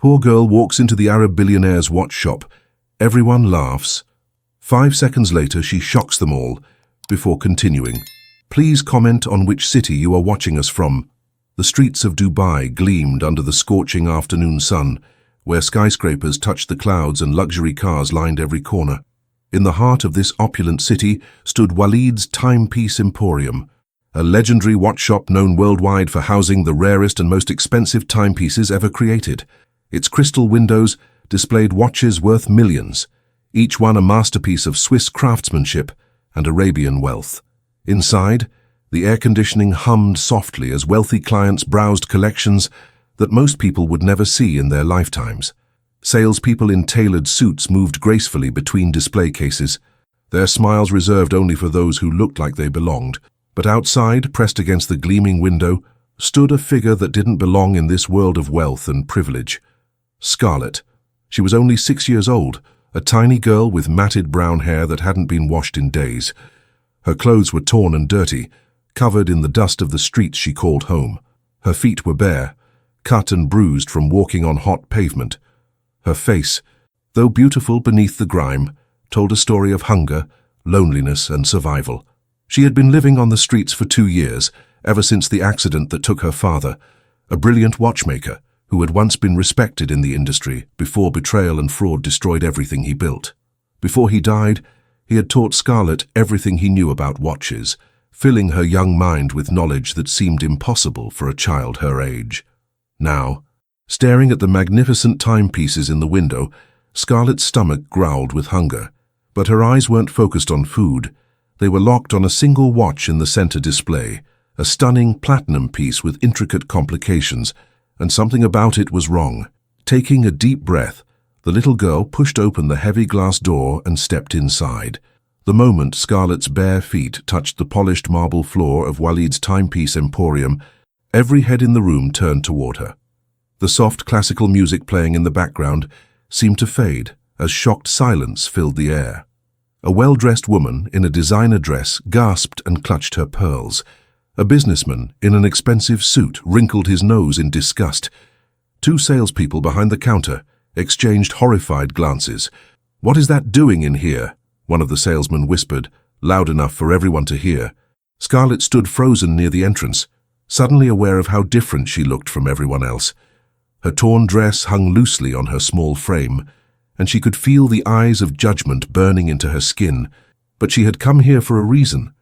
Poor girl walks into the Arab billionaire's watch shop. Everyone laughs. 5 seconds later, she shocks them all, before continuing. Please comment on which city you are watching us from. The streets of Dubai gleamed under the scorching afternoon sun, where skyscrapers touched the clouds and luxury cars lined every corner. In the heart of this opulent city stood Walid's Timepiece Emporium, a legendary watch shop known worldwide for housing the rarest and most expensive timepieces ever created. Its crystal windows displayed watches worth millions, each one a masterpiece of Swiss craftsmanship and Arabian wealth. Inside, the air conditioning hummed softly as wealthy clients browsed collections that most people would never see in their lifetimes. Salespeople in tailored suits moved gracefully between display cases, their smiles reserved only for those who looked like they belonged. But outside, pressed against the gleaming window, stood a figure that didn't belong in this world of wealth and privilege. Scarlett. She was only 6 years old, a tiny girl with matted brown hair that hadn't been washed in days. Her clothes were torn and dirty, covered in the dust of the streets she called home. Her feet were bare, cut and bruised from walking on hot pavement. Her face, though beautiful beneath the grime, told a story of hunger, loneliness, and survival. She had been living on the streets for 2 years, ever since the accident that took her father, a brilliant watchmaker who had once been respected in the industry before betrayal and fraud destroyed everything he built. Before he died, he had taught Scarlett everything he knew about watches, filling her young mind with knowledge that seemed impossible for a child her age. Now, staring at the magnificent timepieces in the window, Scarlett's stomach growled with hunger. But her eyes weren't focused on food. They were locked on a single watch in the center display, a stunning platinum piece with intricate complications, and something about it was wrong. Taking a deep breath, the little girl pushed open the heavy glass door and stepped inside. The moment Scarlett's bare feet touched the polished marble floor of Walid's Timepiece Emporium, every head in the room turned toward her. The soft classical music playing in the background seemed to fade as shocked silence filled the air. A well-dressed woman in a designer dress gasped and clutched her pearls. A businessman in an expensive suit wrinkled his nose in disgust. 2 salespeople behind the counter exchanged horrified glances. "What is that doing in here?" one of the salesmen whispered, loud enough for everyone to hear. Scarlett stood frozen near the entrance, suddenly aware of how different she looked from everyone else. Her torn dress hung loosely on her small frame, and she could feel the eyes of judgment burning into her skin. But she had come here for a reason,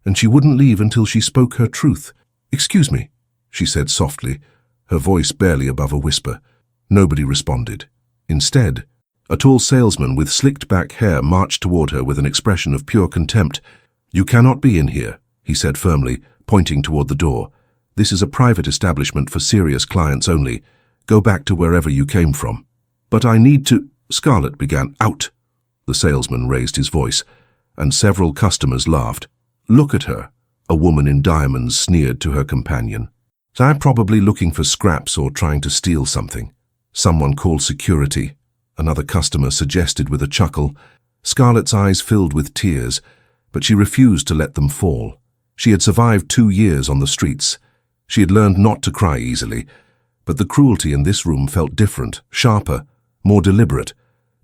and she wouldn't leave until she spoke her truth. "Excuse me," she said softly, her voice barely above a whisper. Nobody responded. Instead, a tall salesman with slicked-back hair marched toward her with an expression of pure contempt. "You cannot be in here," he said firmly, pointing toward the door. "This is a private establishment for serious clients only. Go back to wherever you came from." "But I need to—" Scarlett began. "Out!" The salesman raised his voice, and several customers laughed. "Look at her," a woman in diamonds sneered to her companion. "They're probably looking for scraps or trying to steal something." Someone called security, another customer suggested with a chuckle. Scarlett's eyes filled with tears, but she refused to let them fall. She had survived 2 years on the streets. She had learned not to cry easily, but the cruelty in this room felt different, sharper, more deliberate.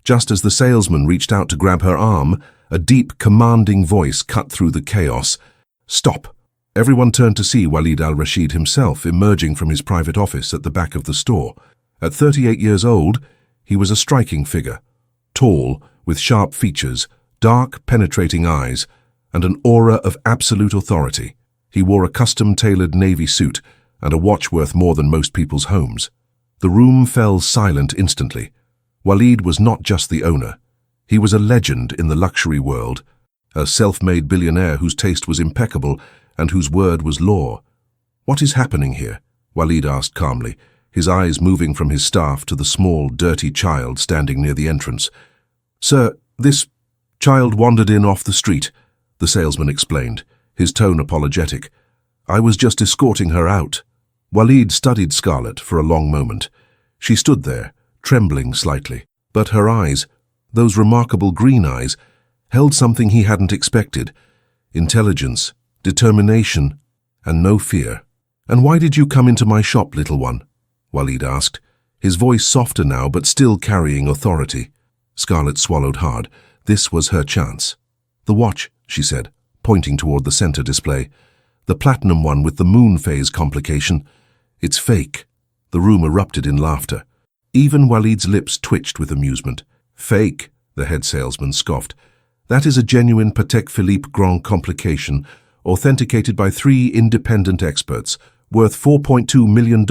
Just as the salesman reached out to grab her arm, a deep, commanding voice cut through the chaos. "Stop!" Everyone turned to see Walid al-Rashid himself emerging from his private office at the back of the store. At 38 years old, he was a striking figure, tall, with sharp features, dark, penetrating eyes, and an aura of absolute authority. He wore a custom-tailored navy suit and a watch worth more than most people's homes. The room fell silent instantly. Walid was not just the owner. He was a legend in the luxury world, a self-made billionaire whose taste was impeccable and whose word was law. "What is happening here?" Walid asked calmly, his eyes moving from his staff to the small, dirty child standing near the entrance. "Sir, this child wandered in off the street," the salesman explained, his tone apologetic. "I was just escorting her out." Walid studied Scarlett for a long moment. She stood there, trembling slightly, but her eyes, those remarkable green eyes, held something he hadn't expected: intelligence, determination, and no fear. "And why did you come into my shop, little one?" Walid asked, his voice softer now but still carrying authority. Scarlett swallowed hard. This was her chance. "The watch," she said, pointing toward the center display. "The platinum one with the moon phase complication. It's fake." The room erupted in laughter. Even Walid's lips twitched with amusement. "Fake," the head salesman scoffed. "That is a genuine Patek Philippe Grand complication, authenticated by 3 independent experts, worth $4.2 million.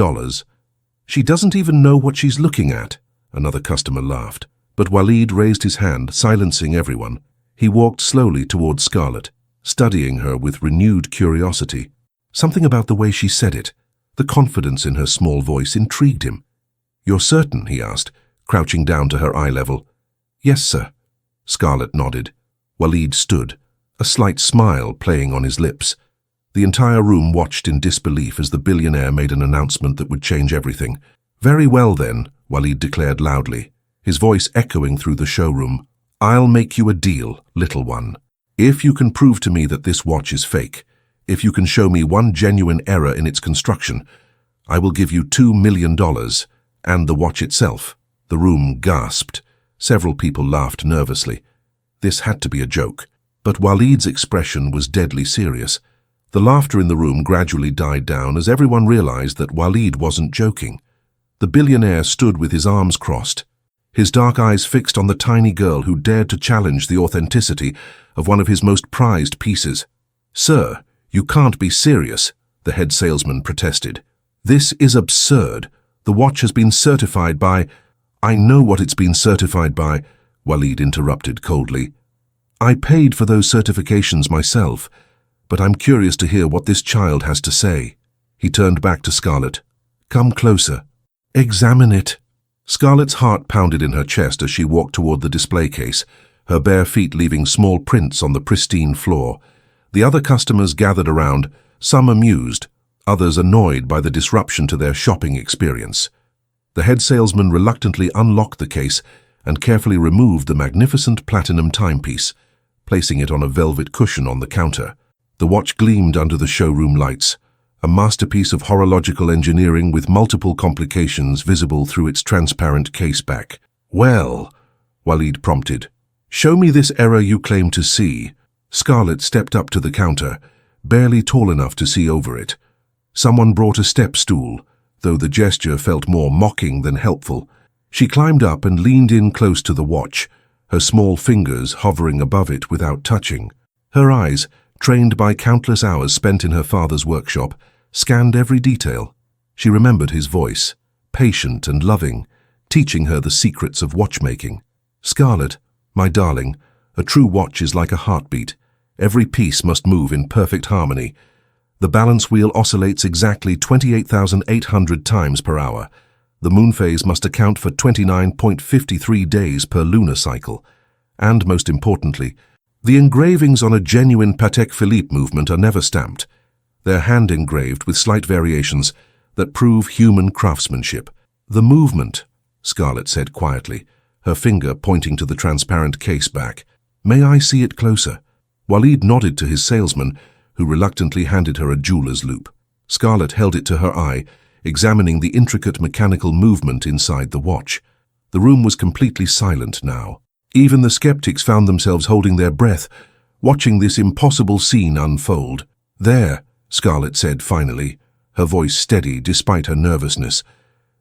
She doesn't even know what she's looking at." Another customer laughed. But Walid raised his hand, silencing everyone. He walked slowly toward Scarlett, studying her with renewed curiosity. Something about the way she said it, the confidence in her small voice, intrigued him. "You're certain?" he asked, crouching down to her eye level. "Yes, sir." Scarlett nodded. Walid stood, a slight smile playing on his lips. The entire room watched in disbelief as the billionaire made an announcement that would change everything. "Very well then," Walid declared loudly, his voice echoing through the showroom. "I'll make you a deal, little one. If you can prove to me that this watch is fake, if you can show me one genuine error in its construction, I will give you $2 million, and the watch itself." The room gasped. Several people laughed nervously. This had to be a joke. But Walid's expression was deadly serious. The laughter in the room gradually died down as everyone realized that Walid wasn't joking. The billionaire stood with his arms crossed, his dark eyes fixed on the tiny girl who dared to challenge the authenticity of one of his most prized pieces. "Sir, you can't be serious," the head salesman protested. "This is absurd. The watch has been certified by—" "I know what it's been certified by," Walid interrupted coldly. "I paid for those certifications myself, but I'm curious to hear what this child has to say." He turned back to Scarlett. "Come closer. Examine it." Scarlett's heart pounded in her chest as she walked toward the display case, her bare feet leaving small prints on the pristine floor. The other customers gathered around, some amused, others annoyed by the disruption to their shopping experience. The head salesman reluctantly unlocked the case and carefully removed the magnificent platinum timepiece, placing it on a velvet cushion on the counter. The watch gleamed under the showroom lights, a masterpiece of horological engineering with multiple complications visible through its transparent caseback. "Well," Walid prompted, "show me this error you claim to see." Scarlett stepped up to the counter, barely tall enough to see over it. Someone brought a step stool, though the gesture felt more mocking than helpful. She climbed up and leaned in close to the watch, her small fingers hovering above it without touching. Her eyes, trained by countless hours spent in her father's workshop, scanned every detail. She remembered his voice, patient and loving, teaching her the secrets of watchmaking. "Scarlett, my darling, a true watch is like a heartbeat. Every piece must move in perfect harmony. The balance wheel oscillates exactly 28,800 times per hour. The moon phase must account for 29.53 days per lunar cycle. And most importantly, the engravings on a genuine Patek Philippe movement are never stamped. They're hand-engraved with slight variations that prove human craftsmanship." "The movement," Scarlett said quietly, her finger pointing to the transparent case back. "May I see it closer?" Walid nodded to his salesman, who reluctantly handed her a jeweler's loupe. Scarlett held it to her eye, examining the intricate mechanical movement inside the watch. The room was completely silent now. Even the skeptics found themselves holding their breath, watching this impossible scene unfold. "There," Scarlett said finally, her voice steady despite her nervousness.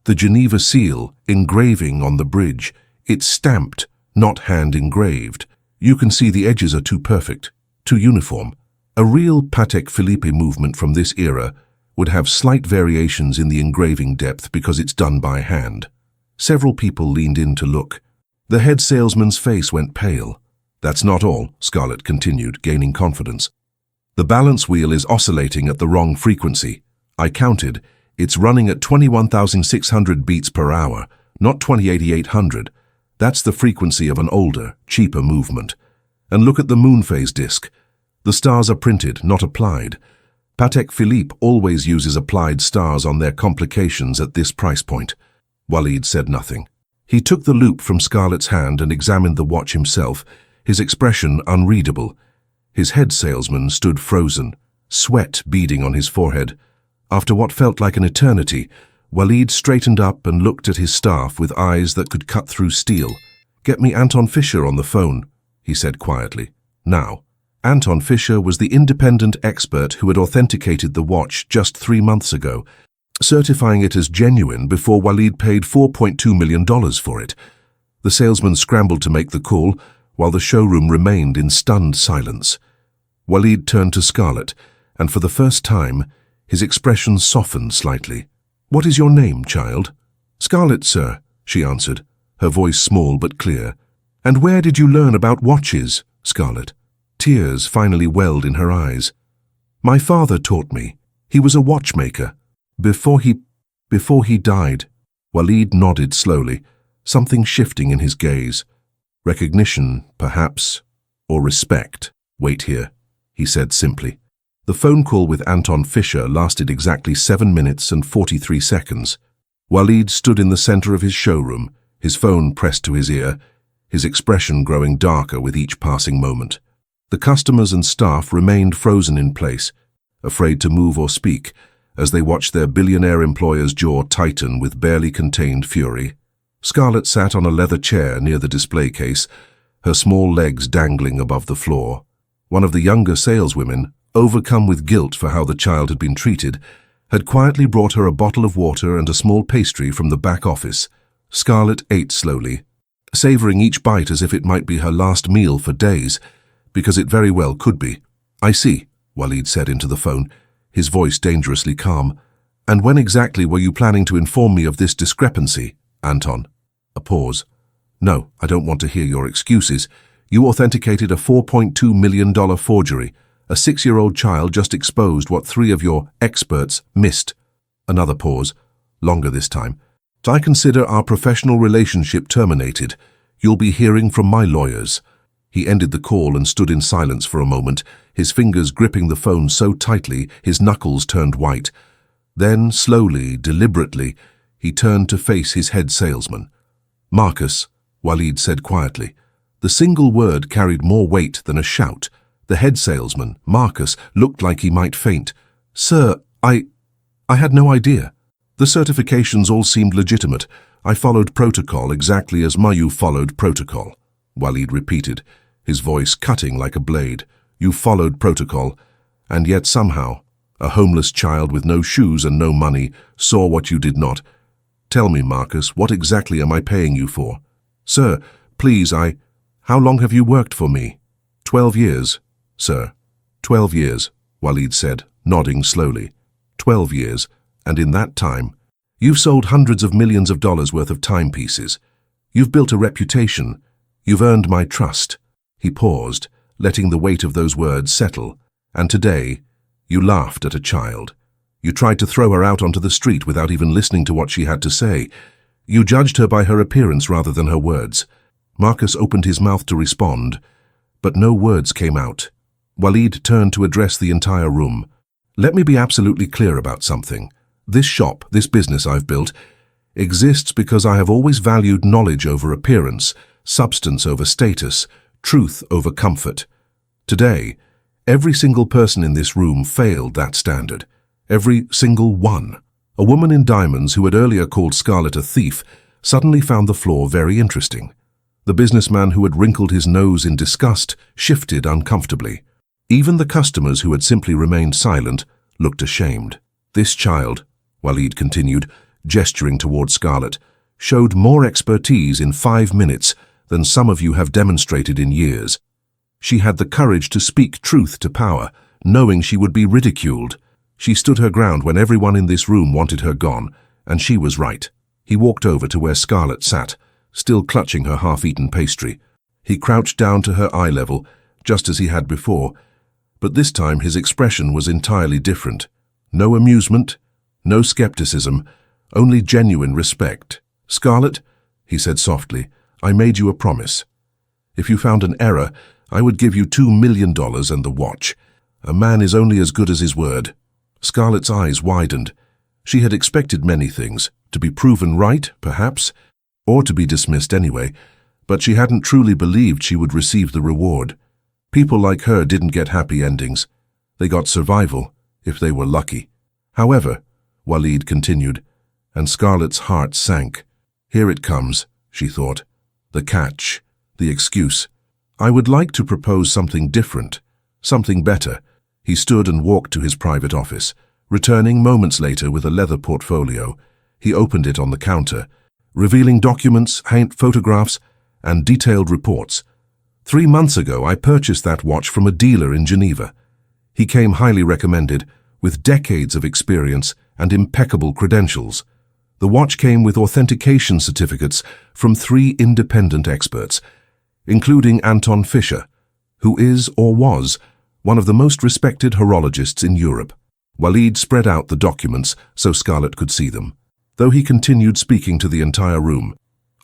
"The Geneva seal, engraving on the bridge. It's stamped, not hand-engraved. You can see the edges are too perfect, too uniform. A real Patek Philippe movement from this era would have slight variations in the engraving depth because it's done by hand." Several people leaned in to look. The head salesman's face went pale. "That's not all," Scarlett continued, gaining confidence. "The balance wheel is oscillating at the wrong frequency. I counted. It's running at 21,600 beats per hour, not 28,800. That's the frequency of an older, cheaper movement. And look at the moon phase disc. The stars are printed, not applied. Patek Philippe always uses applied stars on their complications at this price point." Walid said nothing. He took the loupe from Scarlett's hand and examined the watch himself, his expression unreadable. His head salesman stood frozen, sweat beading on his forehead. After what felt like an eternity, Walid straightened up and looked at his staff with eyes that could cut through steel. "Get me Anton Fisher on the phone," he said quietly. "Now." Anton Fisher was the independent expert who had authenticated the watch just 3 months ago, certifying it as genuine before Walid paid $4.2 million for it. The salesman scrambled to make the call, while the showroom remained in stunned silence. Walid turned to Scarlett, and for the first time, his expression softened slightly. "What is your name, child?" "Scarlett, sir," she answered, her voice small but clear. "And where did you learn about watches, Scarlett?" Tears finally welled in her eyes. "My father taught me. He was a watchmaker. Before he died." Walid nodded slowly, something shifting in his gaze. "Recognition, perhaps, or respect. Wait here," he said simply. The phone call with Anton Fisher lasted exactly 7 minutes and 43 seconds. Walid stood in the center of his showroom, his phone pressed to his ear, his expression growing darker with each passing moment. The customers and staff remained frozen in place, afraid to move or speak, as they watched their billionaire employer's jaw tighten with barely contained fury. Scarlett sat on a leather chair near the display case, her small legs dangling above the floor. One of the younger saleswomen, overcome with guilt for how the child had been treated, had quietly brought her a bottle of water and a small pastry from the back office. Scarlett ate slowly, savoring each bite as if it might be her last meal for days, because it very well could be. "I see," Walid said into the phone, his voice dangerously calm. "And when exactly were you planning to inform me of this discrepancy, Anton?" A pause. "No, I don't want to hear your excuses. You authenticated a $4.2 million forgery. A 6-year-old child just exposed what 3 of your experts missed." Another pause, longer this time. "I consider our professional relationship terminated. You'll be hearing from my lawyers." He ended the call and stood in silence for a moment, his fingers gripping the phone so tightly his knuckles turned white. Then, slowly, deliberately, he turned to face his head salesman. "Marcus," Walid said quietly. The single word carried more weight than a shout. The head salesman, Marcus, looked like he might faint. "Sir, I had no idea. The certifications all seemed legitimate. I followed protocol exactly as Mayu followed protocol," Walid repeated, his voice cutting like a blade. "You followed protocol, and yet somehow, a homeless child with no shoes and no money saw what you did not. Tell me, Marcus, what exactly am I paying you for?" "Sir, please, How long have you worked for me?" 12 years, sir." 12 years, Walid said, nodding slowly. 12 years, and in that time, you've sold hundreds of millions of dollars worth of timepieces. You've built a reputation. You've earned my trust." He paused, letting the weight of those words settle. "And today, you laughed at a child. You tried to throw her out onto the street without even listening to what she had to say. You judged her by her appearance rather than her words." Marcus opened his mouth to respond, but no words came out. Walid turned to address the entire room. "Let me be absolutely clear about something. This shop, this business I've built, exists because I have always valued knowledge over appearance, substance over status, truth over comfort. Today, every single person in this room failed that standard. Every single one. A woman in diamonds who had earlier called Scarlett a thief suddenly found the floor very interesting. The businessman who had wrinkled his nose in disgust shifted uncomfortably. Even the customers who had simply remained silent looked ashamed. This child," Walid continued, gesturing toward Scarlett, "showed more expertise in 5 minutes than some of you have demonstrated in years. She had the courage to speak truth to power, knowing she would be ridiculed. She stood her ground when everyone in this room wanted her gone, and she was right." He walked over to where Scarlett sat, still clutching her half-eaten pastry. He crouched down to her eye level, just as he had before, but this time his expression was entirely different. No amusement, no skepticism, only genuine respect. "Scarlett," he said softly, "I made you a promise. If you found an error, I would give you $2 million and the watch. A man is only as good as his word." Scarlett's eyes widened. She had expected many things, to be proven right, perhaps, or to be dismissed anyway, but she hadn't truly believed she would receive the reward. People like her didn't get happy endings. They got survival, if they were lucky. "However," Walid continued, and Scarlett's heart sank. Here it comes, she thought. The catch, the excuse. I would like to propose something different, something better. He stood and walked to his private office, returning moments later with a leather portfolio. He opened it on the counter, revealing documents, photographs, and detailed reports. 3 months ago, I purchased that watch from a dealer in Geneva. He came highly recommended, with decades of experience and impeccable credentials. The watch came with authentication certificates from 3 independent experts, including Anton Fischer, who is, or was, one of the most respected horologists in Europe. Walid spread out the documents so Scarlett could see them, though he continued speaking to the entire room.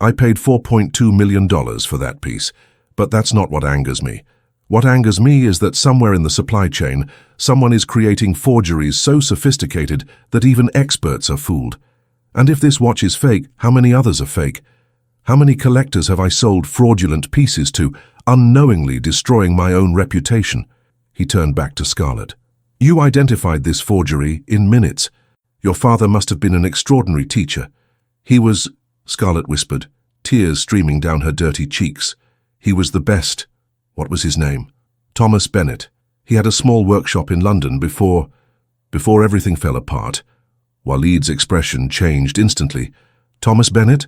I paid $4.2 million for that piece, but that's not what angers me. What angers me is that somewhere in the supply chain, someone is creating forgeries so sophisticated that even experts are fooled. And if this watch is fake, how many others are fake? How many collectors have I sold fraudulent pieces to, unknowingly destroying my own reputation? He turned back to Scarlett. You identified this forgery in minutes. Your father must have been an extraordinary teacher. He was, Scarlett whispered, tears streaming down her dirty cheeks. He was the best. What was his name? Thomas Bennett. He had a small workshop in London before everything fell apart. Walid's expression changed instantly. Thomas Bennett?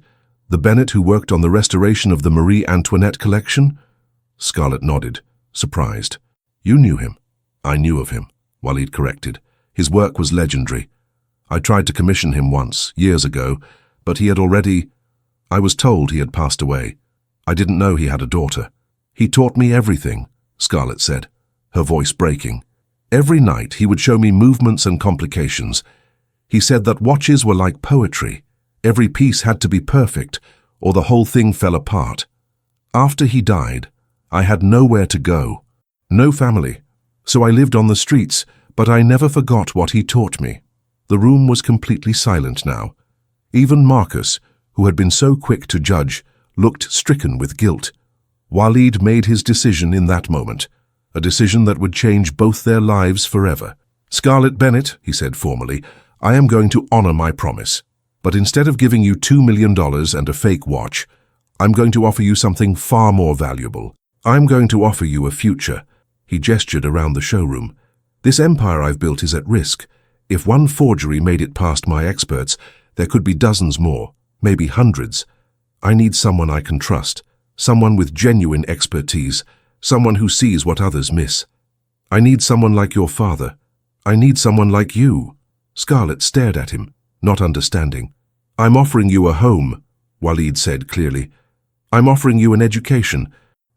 The Bennett who worked on the restoration of the Marie Antoinette collection? Scarlett nodded, surprised. You knew him. I knew of him, Walid corrected. His work was legendary. I tried to commission him once, years ago, but he had already... I was told he had passed away. I didn't know he had a daughter. He taught me everything, Scarlett said, her voice breaking. Every night he would show me movements and complications. He said that watches were like poetry. Every piece had to be perfect, or the whole thing fell apart. After he died, I had nowhere to go, no family, so I lived on the streets, but I never forgot what he taught me. The room was completely silent now. Even Marcus, who had been so quick to judge, looked stricken with guilt. Walid made his decision in that moment, a decision that would change both their lives forever. Scarlett Bennett, he said formally, I am going to honor my promise. But instead of giving you $2 million and a fake watch, I'm going to offer you something far more valuable. I'm going to offer you a future. He gestured around the showroom. This empire I've built is at risk. If one forgery made it past my experts, there could be dozens more, maybe hundreds. I need someone I can trust, someone with genuine expertise, someone who sees what others miss. I need someone like your father. I need someone like you. Scarlett stared at him, not understanding. I'm offering you a home, Walid said clearly. I'm offering you an education.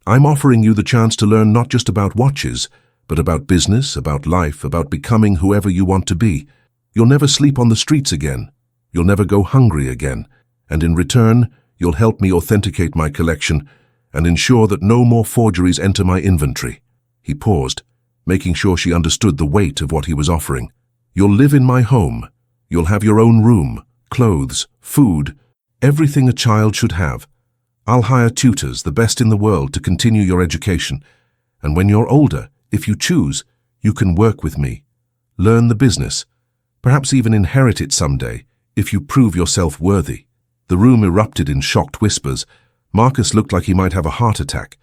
I'm offering you the chance to learn not just about watches, but about business, about life, about becoming whoever you want to be. You'll never sleep on the streets again. You'll never go hungry again. And in return, you'll help me authenticate my collection and ensure that no more forgeries enter my inventory. He paused, making sure she understood the weight of what he was offering. You'll live in my home. You'll have your own room, clothes, food, everything a child should have. I'll hire tutors, the best in the world, to continue your education. And when you're older, if you choose, you can work with me. Learn the business. Perhaps even inherit it someday, if you prove yourself worthy. The room erupted in shocked whispers. Marcus looked like he might have a heart attack.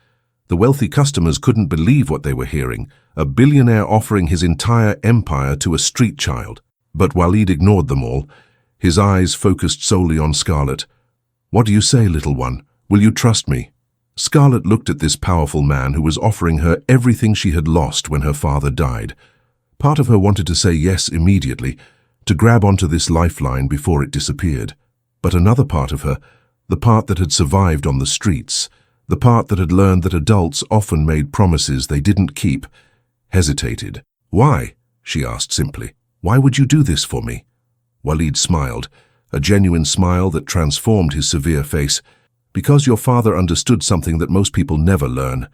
The wealthy customers couldn't believe what they were hearing, a billionaire offering his entire empire to a street child. But Walid ignored them all, his eyes focused solely on Scarlett. What do you say, little one? Will you trust me? Scarlett looked at this powerful man who was offering her everything she had lost when her father died. Part of her wanted to say yes immediately, to grab onto this lifeline before it disappeared. But another part of her, the part that had survived on the streets, the part that had learned that adults often made promises they didn't keep, hesitated. Why? She asked simply. Why would you do this for me? Walid smiled, a genuine smile that transformed his severe face. Because your father understood something that most people never learn.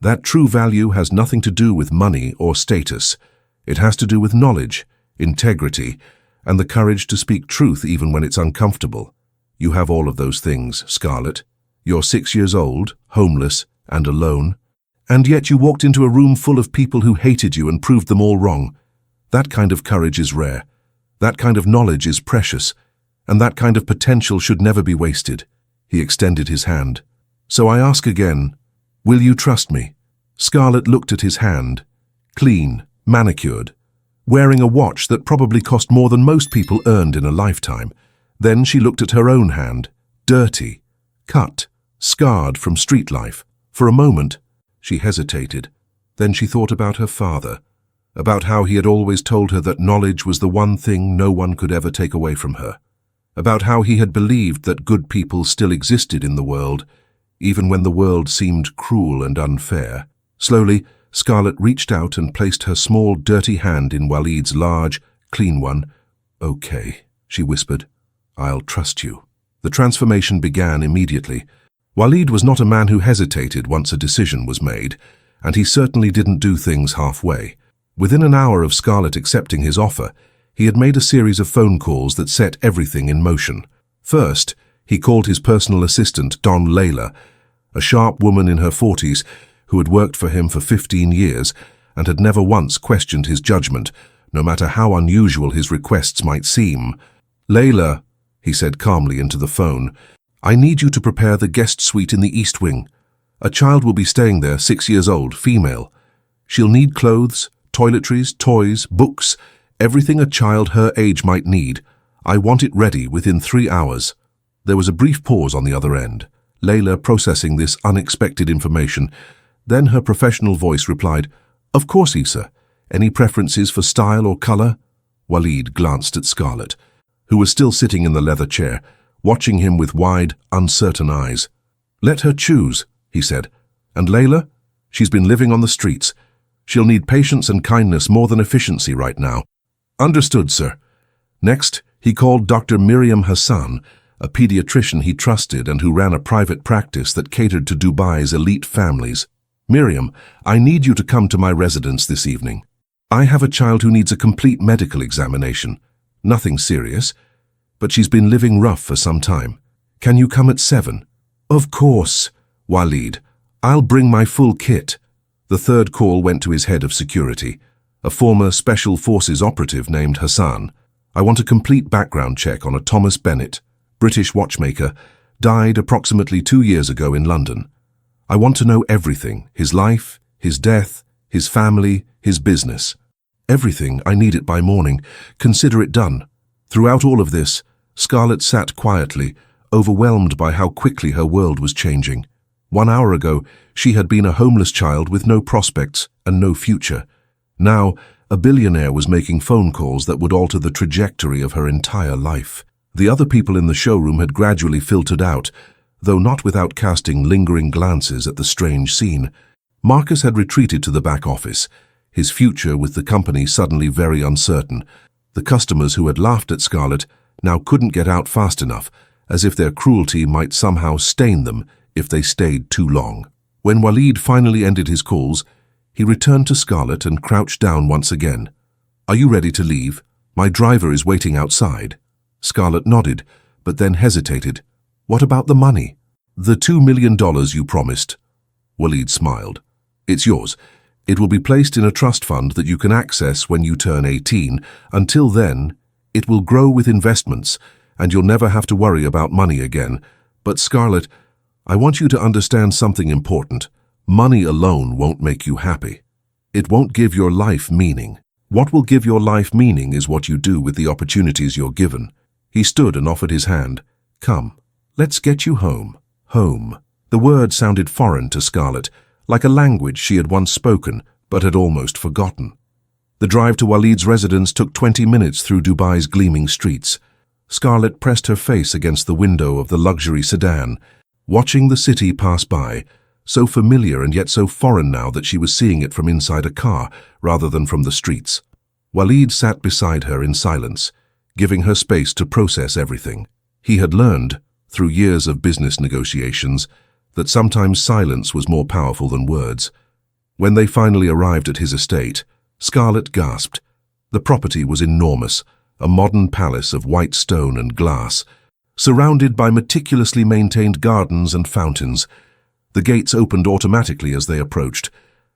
That true value has nothing to do with money or status. It has to do with knowledge, integrity, and the courage to speak truth even when it's uncomfortable. You have all of those things, Scarlett. You're 6 years old, homeless, and alone. And yet you walked into a room full of people who hated you and proved them all wrong. That kind of courage is rare. That kind of knowledge is precious. And that kind of potential should never be wasted. He extended his hand. So I ask again, will you trust me? Scarlett looked at his hand. Clean, manicured, wearing a watch that probably cost more than most people earned in a lifetime. Then she looked at her own hand, dirty, cut, scarred from street life. For a moment, she hesitated. Then she thought about her father, about how he had always told her that knowledge was the one thing no one could ever take away from her, about how he had believed that good people still existed in the world, even when the world seemed cruel and unfair. Slowly, Scarlett reached out and placed her small, dirty hand in Waleed's large, clean one. "Okay," she whispered. "I'll trust you." The transformation began immediately. Waleed was not a man who hesitated once a decision was made, and he certainly didn't do things halfway. Within an hour of Scarlett accepting his offer, he had made a series of phone calls that set everything in motion. First, he called his personal assistant, Don Layla, a sharp woman in her 40s who had worked for him for 15 years and had never once questioned his judgment, no matter how unusual his requests might seem. "Layla," he said calmly into the phone, "I need you to prepare the guest suite in the East Wing. A child will be staying there, 6 years old, female. She'll need clothes, toiletries, toys, books, everything a child her age might need. I want it ready within 3 hours." There was a brief pause on the other end, Layla processing this unexpected information. Then her professional voice replied, "Of course, Issa. Any preferences for style or color?" Waleed glanced at Scarlett, who was still sitting in the leather chair, watching him with wide, uncertain eyes. "Let her choose," he said. "And Layla? She's been living on the streets. She'll need patience and kindness more than efficiency right now." "Understood, sir." Next, he called Dr. Miriam Hassan, a pediatrician he trusted and who ran a private practice that catered to Dubai's elite families. "Miriam, I need you to come to my residence this evening. I have a child who needs a complete medical examination. Nothing serious, but she's been living rough for some time. Can you come at 7? "Of course, Waleed. I'll bring my full kit." The third call went to his head of security, a former Special Forces operative named Hassan. "I want a complete background check on a Thomas Bennett, British watchmaker, died approximately 2 years ago in London. I want to know everything, his life, his death, his family, his business. Everything. I need it by morning. Consider it done." Throughout all of this, Scarlett sat quietly, overwhelmed by how quickly her world was changing. 1 hour ago, she had been a homeless child with no prospects and no future. Now, a billionaire was making phone calls that would alter the trajectory of her entire life. The other people in the showroom had gradually filtered out, though not without casting lingering glances at the strange scene. Marcus had retreated to the back office, his future with the company suddenly very uncertain. The customers who had laughed at Scarlett now couldn't get out fast enough, as if their cruelty might somehow stain them if they stayed too long. When Waleed finally ended his calls, he returned to Scarlett and crouched down once again. "Are you ready to leave? My driver is waiting outside." Scarlett nodded, but then hesitated. "What about the money?" "The $2 million you promised." Waleed smiled. "It's yours. It will be placed in a trust fund that you can access when you turn 18. Until then, it will grow with investments, and you'll never have to worry about money again. But Scarlett, I want you to understand something important. Money alone won't make you happy. It won't give your life meaning. What will give your life meaning is what you do with the opportunities you're given." He stood and offered his hand. "Come, let's get you home." Home. The word sounded foreign to Scarlett, like a language she had once spoken but had almost forgotten. The drive to Waleed's residence took 20 minutes through Dubai's gleaming streets. Scarlett pressed her face against the window of the luxury sedan, watching the city pass by, so familiar and yet so foreign now that she was seeing it from inside a car rather than from the streets. Waleed sat beside her in silence, giving her space to process everything. He had learned, through years of business negotiations, that sometimes silence was more powerful than words. When they finally arrived at his estate, Scarlett gasped. The property was enormous, a modern palace of white stone and glass, surrounded by meticulously maintained gardens and fountains. The gates opened automatically as they approached,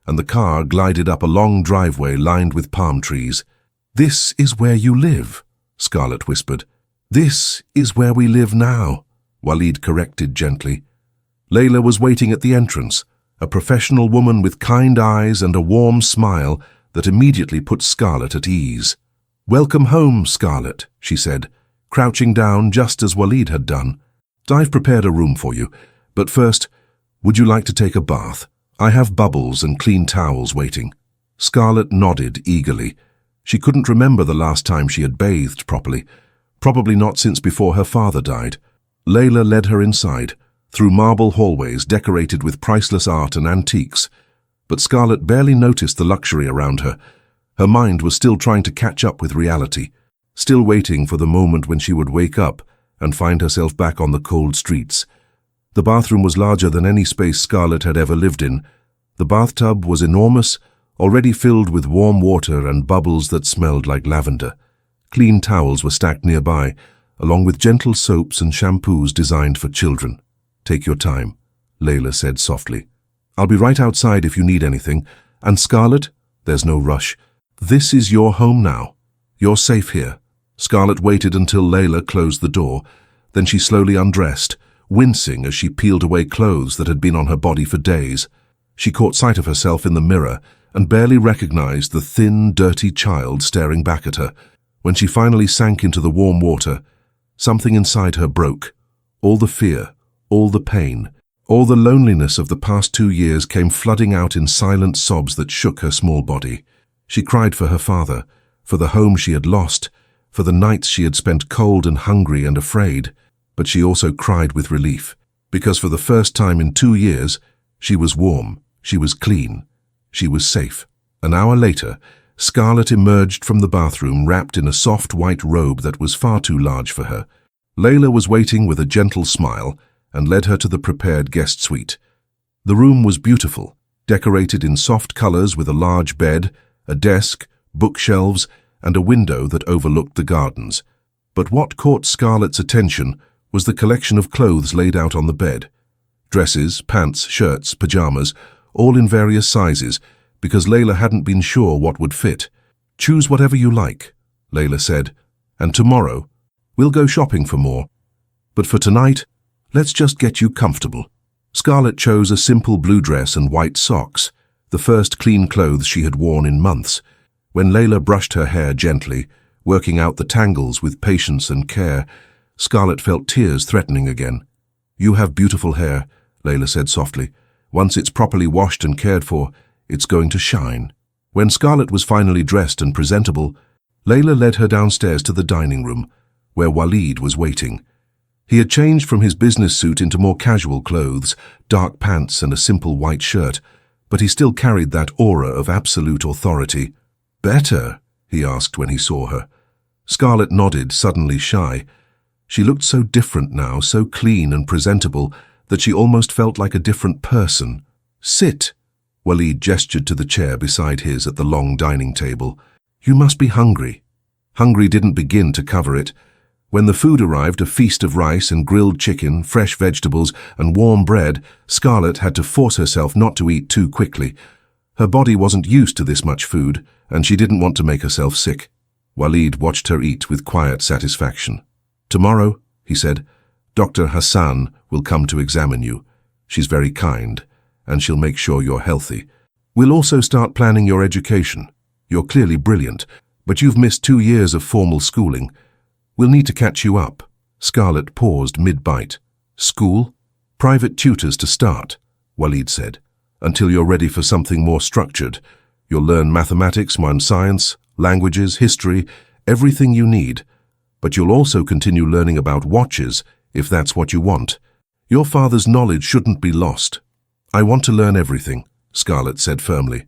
and the car glided up a long driveway lined with palm trees. "This is where you live," Scarlett whispered. This is where we live now, Walid corrected gently. Layla was waiting at the entrance, a professional woman with kind eyes and a warm smile that immediately put Scarlett at ease. "Welcome home, Scarlett," she said, crouching down just as Walid had done. "I've prepared a room for you, but first, would you like to take a bath? I have bubbles and clean towels waiting." Scarlett nodded eagerly. She couldn't remember the last time she had bathed properly, probably not since before her father died. Layla led her inside, through marble hallways decorated with priceless art and antiques, but Scarlett barely noticed the luxury around her. Her mind was still trying to catch up with reality, still waiting for the moment when she would wake up and find herself back on the cold streets. The bathroom was larger than any space Scarlett had ever lived in. The bathtub was enormous, already filled with warm water and bubbles that smelled like lavender. Clean towels were stacked nearby, along with gentle soaps and shampoos designed for children. "Take your time," Layla said softly. "I'll be right outside if you need anything. And Scarlett, there's no rush. This is your home now. You're safe here." Scarlett waited until Layla closed the door. Then she slowly undressed, wincing as she peeled away clothes that had been on her body for days. She caught sight of herself in the mirror and barely recognized the thin, dirty child staring back at her. When she finally sank into the warm water, something inside her broke. All the fear, all the pain, all the loneliness of the past 2 years came flooding out in silent sobs that shook her small body. She cried for her father, for the home she had lost, for the nights she had spent cold and hungry and afraid. But she also cried with relief, because for the first time in 2 years, she was warm, she was clean, she was safe. An hour later, Scarlett emerged from the bathroom wrapped in a soft white robe that was far too large for her. Layla was waiting with a gentle smile and led her to the prepared guest suite. The room was beautiful, decorated in soft colors with a large bed, a desk, bookshelves, and a window that overlooked the gardens. But what caught Scarlett's attention was the collection of clothes laid out on the bed. Dresses, pants, shirts, pajamas, all in various sizes, because Layla hadn't been sure what would fit. "Choose whatever you like," Layla said, "and tomorrow, we'll go shopping for more. But for tonight, let's just get you comfortable." Scarlett chose a simple blue dress and white socks, the first clean clothes she had worn in months. When Layla brushed her hair gently, working out the tangles with patience and care, Scarlett felt tears threatening again. "You have beautiful hair," Layla said softly. "Once it's properly washed and cared for, it's going to shine." When Scarlett was finally dressed and presentable, Layla led her downstairs to the dining room, where Walid was waiting. He had changed from his business suit into more casual clothes, dark pants and a simple white shirt, but he still carried that aura of absolute authority. "Better?" he asked when he saw her. Scarlett nodded, suddenly shy. She looked so different now, so clean and presentable, that she almost felt like a different person. "Sit." Walid gestured to the chair beside his at the long dining table. "You must be hungry." Hungry didn't begin to cover it. When the food arrived, a feast of rice and grilled chicken, fresh vegetables, and warm bread, Scarlett had to force herself not to eat too quickly. Her body wasn't used to this much food, and she didn't want to make herself sick. Walid watched her eat with quiet satisfaction. "Tomorrow," he said, "Dr. Hassan will come to examine you. She's very kind, and she'll make sure you're healthy. We'll also start planning your education. You're clearly brilliant, but you've missed 2 years of formal schooling. We'll need to catch you up." Scarlett paused mid-bite. "School? Private tutors to start," Walid said, "until you're ready for something more structured. You'll learn mathematics, modern science, languages, history, everything you need. But you'll also continue learning about watches, if that's what you want. Your father's knowledge shouldn't be lost." "I want to learn everything," Scarlett said firmly.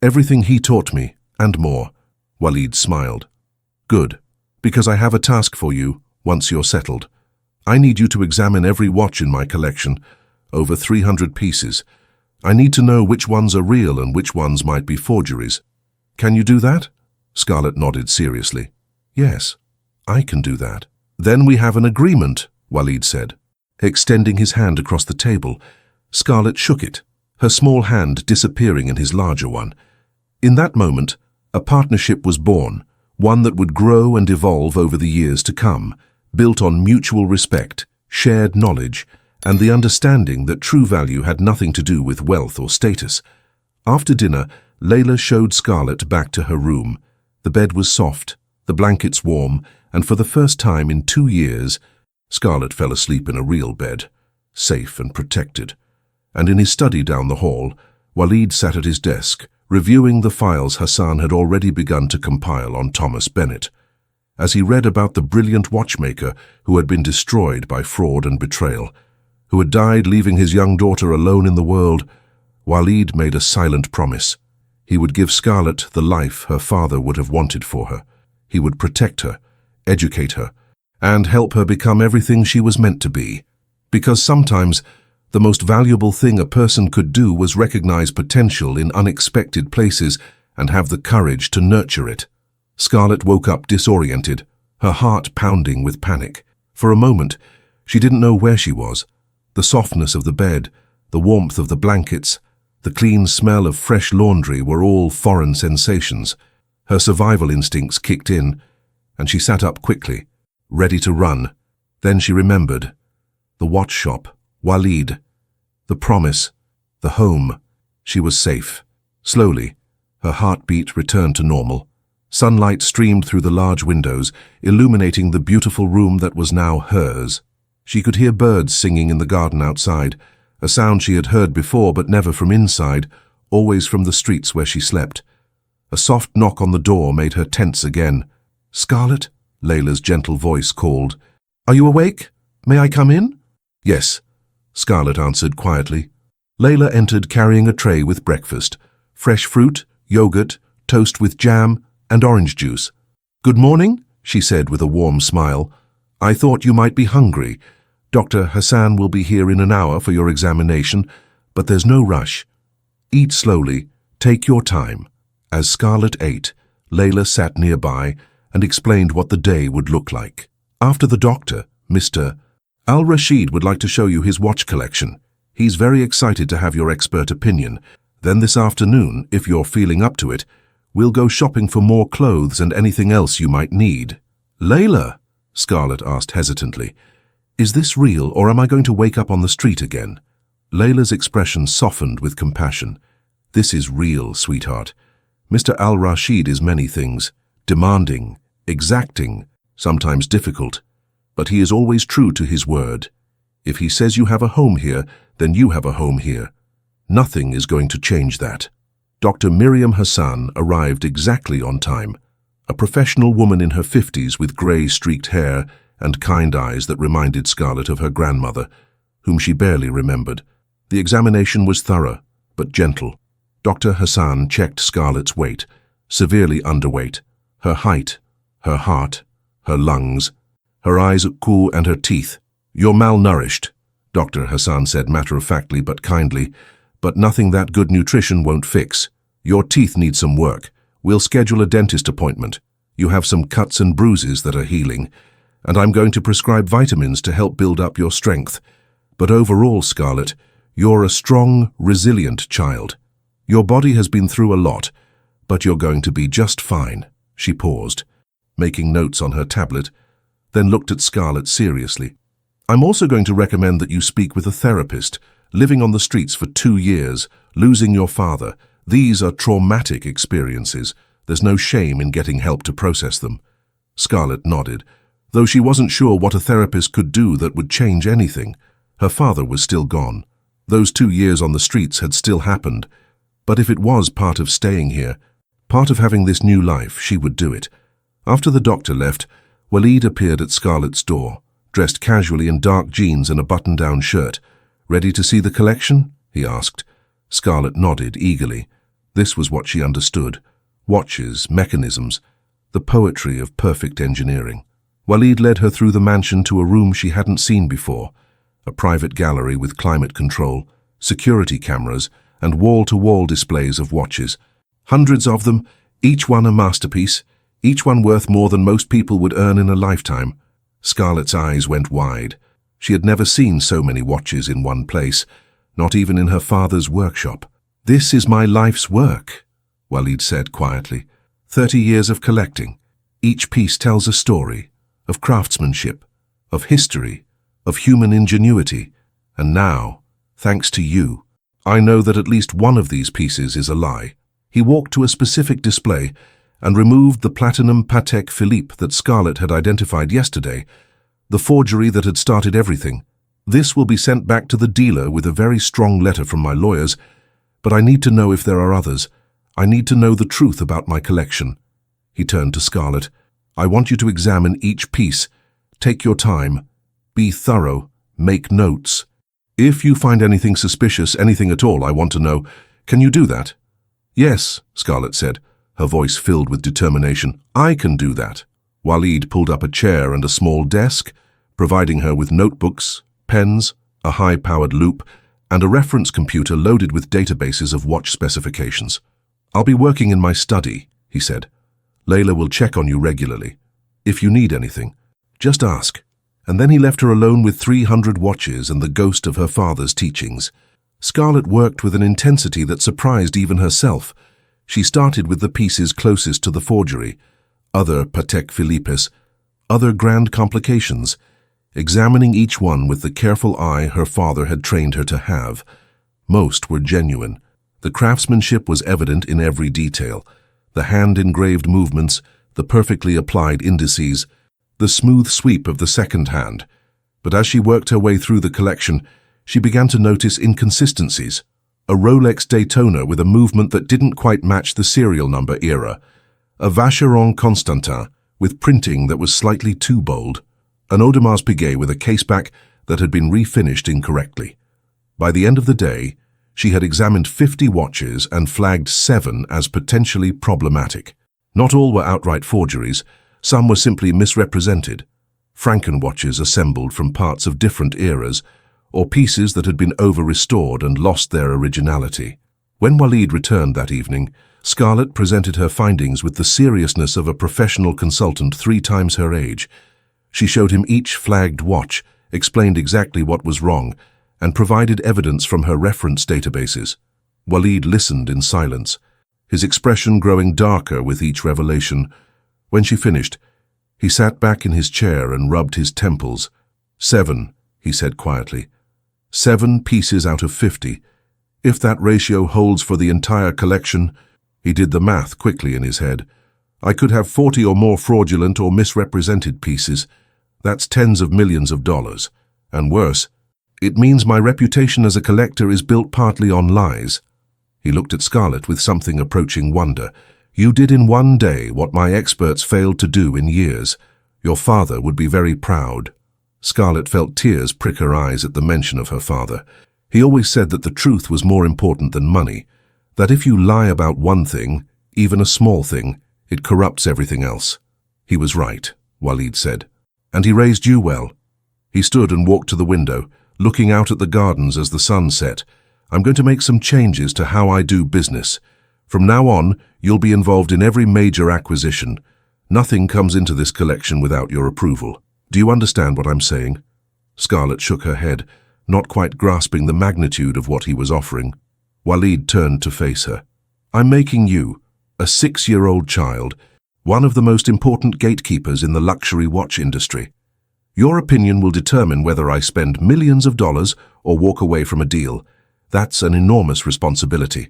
"Everything he taught me, and more." Walid smiled. "Good, because I have a task for you once you're settled. I need you to examine every watch in my collection, over 300 pieces. I need to know which ones are real and which ones might be forgeries. Can you do that?" Scarlett nodded seriously. "Yes, I can do that." "Then we have an agreement," Walid said, extending his hand across the table. Scarlett shook it, her small hand disappearing in his larger one. In that moment, a partnership was born, one that would grow and evolve over the years to come, built on mutual respect, shared knowledge, and the understanding that true value had nothing to do with wealth or status. After dinner, Layla showed Scarlett back to her room. The bed was soft, the blankets warm, and for the first time in 2 years, Scarlett fell asleep in a real bed, safe and protected. And in his study down the hall, Walid sat at his desk, reviewing the files Hassan had already begun to compile on Thomas Bennett. As he read about the brilliant watchmaker who had been destroyed by fraud and betrayal, who had died leaving his young daughter alone in the world, Walid made a silent promise. He would give Scarlett the life her father would have wanted for her. He would protect her, educate her, and help her become everything she was meant to be. Because sometimes the most valuable thing a person could do was recognize potential in unexpected places and have the courage to nurture it. Scarlett woke up disoriented, her heart pounding with panic. For a moment, she didn't know where she was. The softness of the bed, the warmth of the blankets, the clean smell of fresh laundry were all foreign sensations. Her survival instincts kicked in, and she sat up quickly, ready to run. Then she remembered. The watch shop, Walid, the promise, the home. She was safe. Slowly, her heartbeat returned to normal. Sunlight streamed through the large windows, illuminating the beautiful room that was now hers. She could hear birds singing in the garden outside, a sound she had heard before but never from inside, always from the streets where she slept. A soft knock on the door made her tense again. "Scarlett?" Layla's gentle voice called. "Are you awake? May I come in?" "Yes," Scarlett answered quietly. Layla entered carrying a tray with breakfast, fresh fruit, yogurt, toast with jam, and orange juice. "Good morning," she said with a warm smile. "I thought you might be hungry. Dr. Hassan will be here in an hour for your examination, but there's no rush. Eat slowly, take your time." As Scarlett ate, Layla sat nearby and explained what the day would look like. "After the doctor, Mr. Al-Rashid would like to show you his watch collection. He's very excited to have your expert opinion. Then this afternoon, if you're feeling up to it, we'll go shopping for more clothes and anything else you might need." "Layla," Scarlett asked hesitantly, "is this real or am I going to wake up on the street again?" Layla's expression softened with compassion. "This is real, sweetheart. Mr. Al-Rashid is many things, demanding, exacting, sometimes difficult, but he is always true to his word. If he says you have a home here, then you have a home here. Nothing is going to change that." Dr. Miriam Hassan arrived exactly on time, a professional woman in her 50s with grey-streaked hair and kind eyes that reminded Scarlett of her grandmother, whom she barely remembered. The examination was thorough, but gentle. Dr. Hassan checked Scarlett's weight, severely underweight, her height, her heart, her lungs, her eyes cool and her teeth. "You're malnourished," Dr. Hassan said matter-of-factly but kindly, "but nothing that good nutrition won't fix. Your teeth need some work. We'll schedule a dentist appointment. You have some cuts and bruises that are healing, and I'm going to prescribe vitamins to help build up your strength. But overall, Scarlett, you're a strong, resilient child. Your body has been through a lot, but you're going to be just fine." She paused, making notes on her tablet, then looked at Scarlett seriously. "I'm also going to recommend that you speak with a therapist. Living on the streets for 2 years, losing your father, these are traumatic experiences. There's no shame in getting help to process them." Scarlett nodded, though she wasn't sure what a therapist could do that would change anything. Her father was still gone. Those 2 years on the streets had still happened. But if it was part of staying here, part of having this new life, she would do it. After the doctor left, Walid appeared at Scarlett's door, dressed casually in dark jeans and a button-down shirt. "Ready to see the collection?" he asked. Scarlett nodded eagerly. This was what she understood. Watches, mechanisms, the poetry of perfect engineering. Walid led her through the mansion to a room she hadn't seen before, a private gallery with climate control, security cameras, and wall-to-wall displays of watches. Hundreds of them, each one a masterpiece, each one worth more than most people would earn in a lifetime. Scarlett's eyes went wide. She had never seen so many watches in one place, not even in her father's workshop. "This is my life's work," Walid said quietly. 30 years of collecting. Each piece tells a story, of craftsmanship, of history, of human ingenuity. And now, thanks to you, I know that at least one of these pieces is a lie. He walked to a specific display and removed the platinum Patek Philippe that Scarlett had identified yesterday, the forgery that had started everything. This will be sent back to the dealer with a very strong letter from my lawyers, but I need to know if there are others. I need to know the truth about my collection. He turned to Scarlett. I want you to examine each piece. Take your time. Be thorough. Make notes. If you find anything suspicious, anything at all, I want to know. Can you do that? Yes, Scarlett said, her voice filled with determination. I can do that. Walid pulled up a chair and a small desk, providing her with notebooks, pens, a high-powered loupe, and a reference computer loaded with databases of watch specifications. I'll be working in my study, he said. Layla will check on you regularly. If you need anything, just ask. And then he left her alone with 300 watches and the ghost of her father's teachings. Scarlett worked with an intensity that surprised even herself. She started with the pieces closest to the forgery, other Patek Philippes, other grand complications, examining each one with the careful eye her father had trained her to have. Most were genuine. The craftsmanship was evident in every detail. The hand-engraved movements, the perfectly applied indices, the smooth sweep of the second hand. But as she worked her way through the collection, she began to notice inconsistencies. A Rolex Daytona with a movement that didn't quite match the serial number era. A Vacheron Constantin with printing that was slightly too bold. An Audemars Piguet with a caseback that had been refinished incorrectly. By the end of the day, she had examined 50 watches and flagged 7 as potentially problematic. Not all were outright forgeries. Some were simply misrepresented. Franken watches assembled from parts of different eras, or pieces that had been over-restored and lost their originality. When Walid returned that evening, Scarlett presented her findings with the seriousness of a professional consultant 3 times her age. She showed him each flagged watch, explained exactly what was wrong, and provided evidence from her reference databases. Walid listened in silence, his expression growing darker with each revelation. When she finished, he sat back in his chair and rubbed his temples. 7, he said quietly. 7 pieces out of 50. If that ratio holds for the entire collection, he did the math quickly in his head. I could have 40 or more fraudulent or misrepresented pieces. That's tens of millions of dollars. And worse, it means my reputation as a collector is built partly on lies. He looked at Scarlett with something approaching wonder. You did in one day what my experts failed to do in years. Your father would be very proud. Scarlett felt tears prick her eyes at the mention of her father. He always said that the truth was more important than money, that if you lie about one thing, even a small thing, it corrupts everything else. He was right, Walid said. And he raised you well. He stood and walked to the window, looking out at the gardens as the sun set. I'm going to make some changes to how I do business. From now on, you'll be involved in every major acquisition. Nothing comes into this collection without your approval. Do you understand what I'm saying? Scarlett shook her head, not quite grasping the magnitude of what he was offering. Walid turned to face her. I'm making you, a 6-year-old child, one of the most important gatekeepers in the luxury watch industry. Your opinion will determine whether I spend millions of dollars or walk away from a deal. That's an enormous responsibility.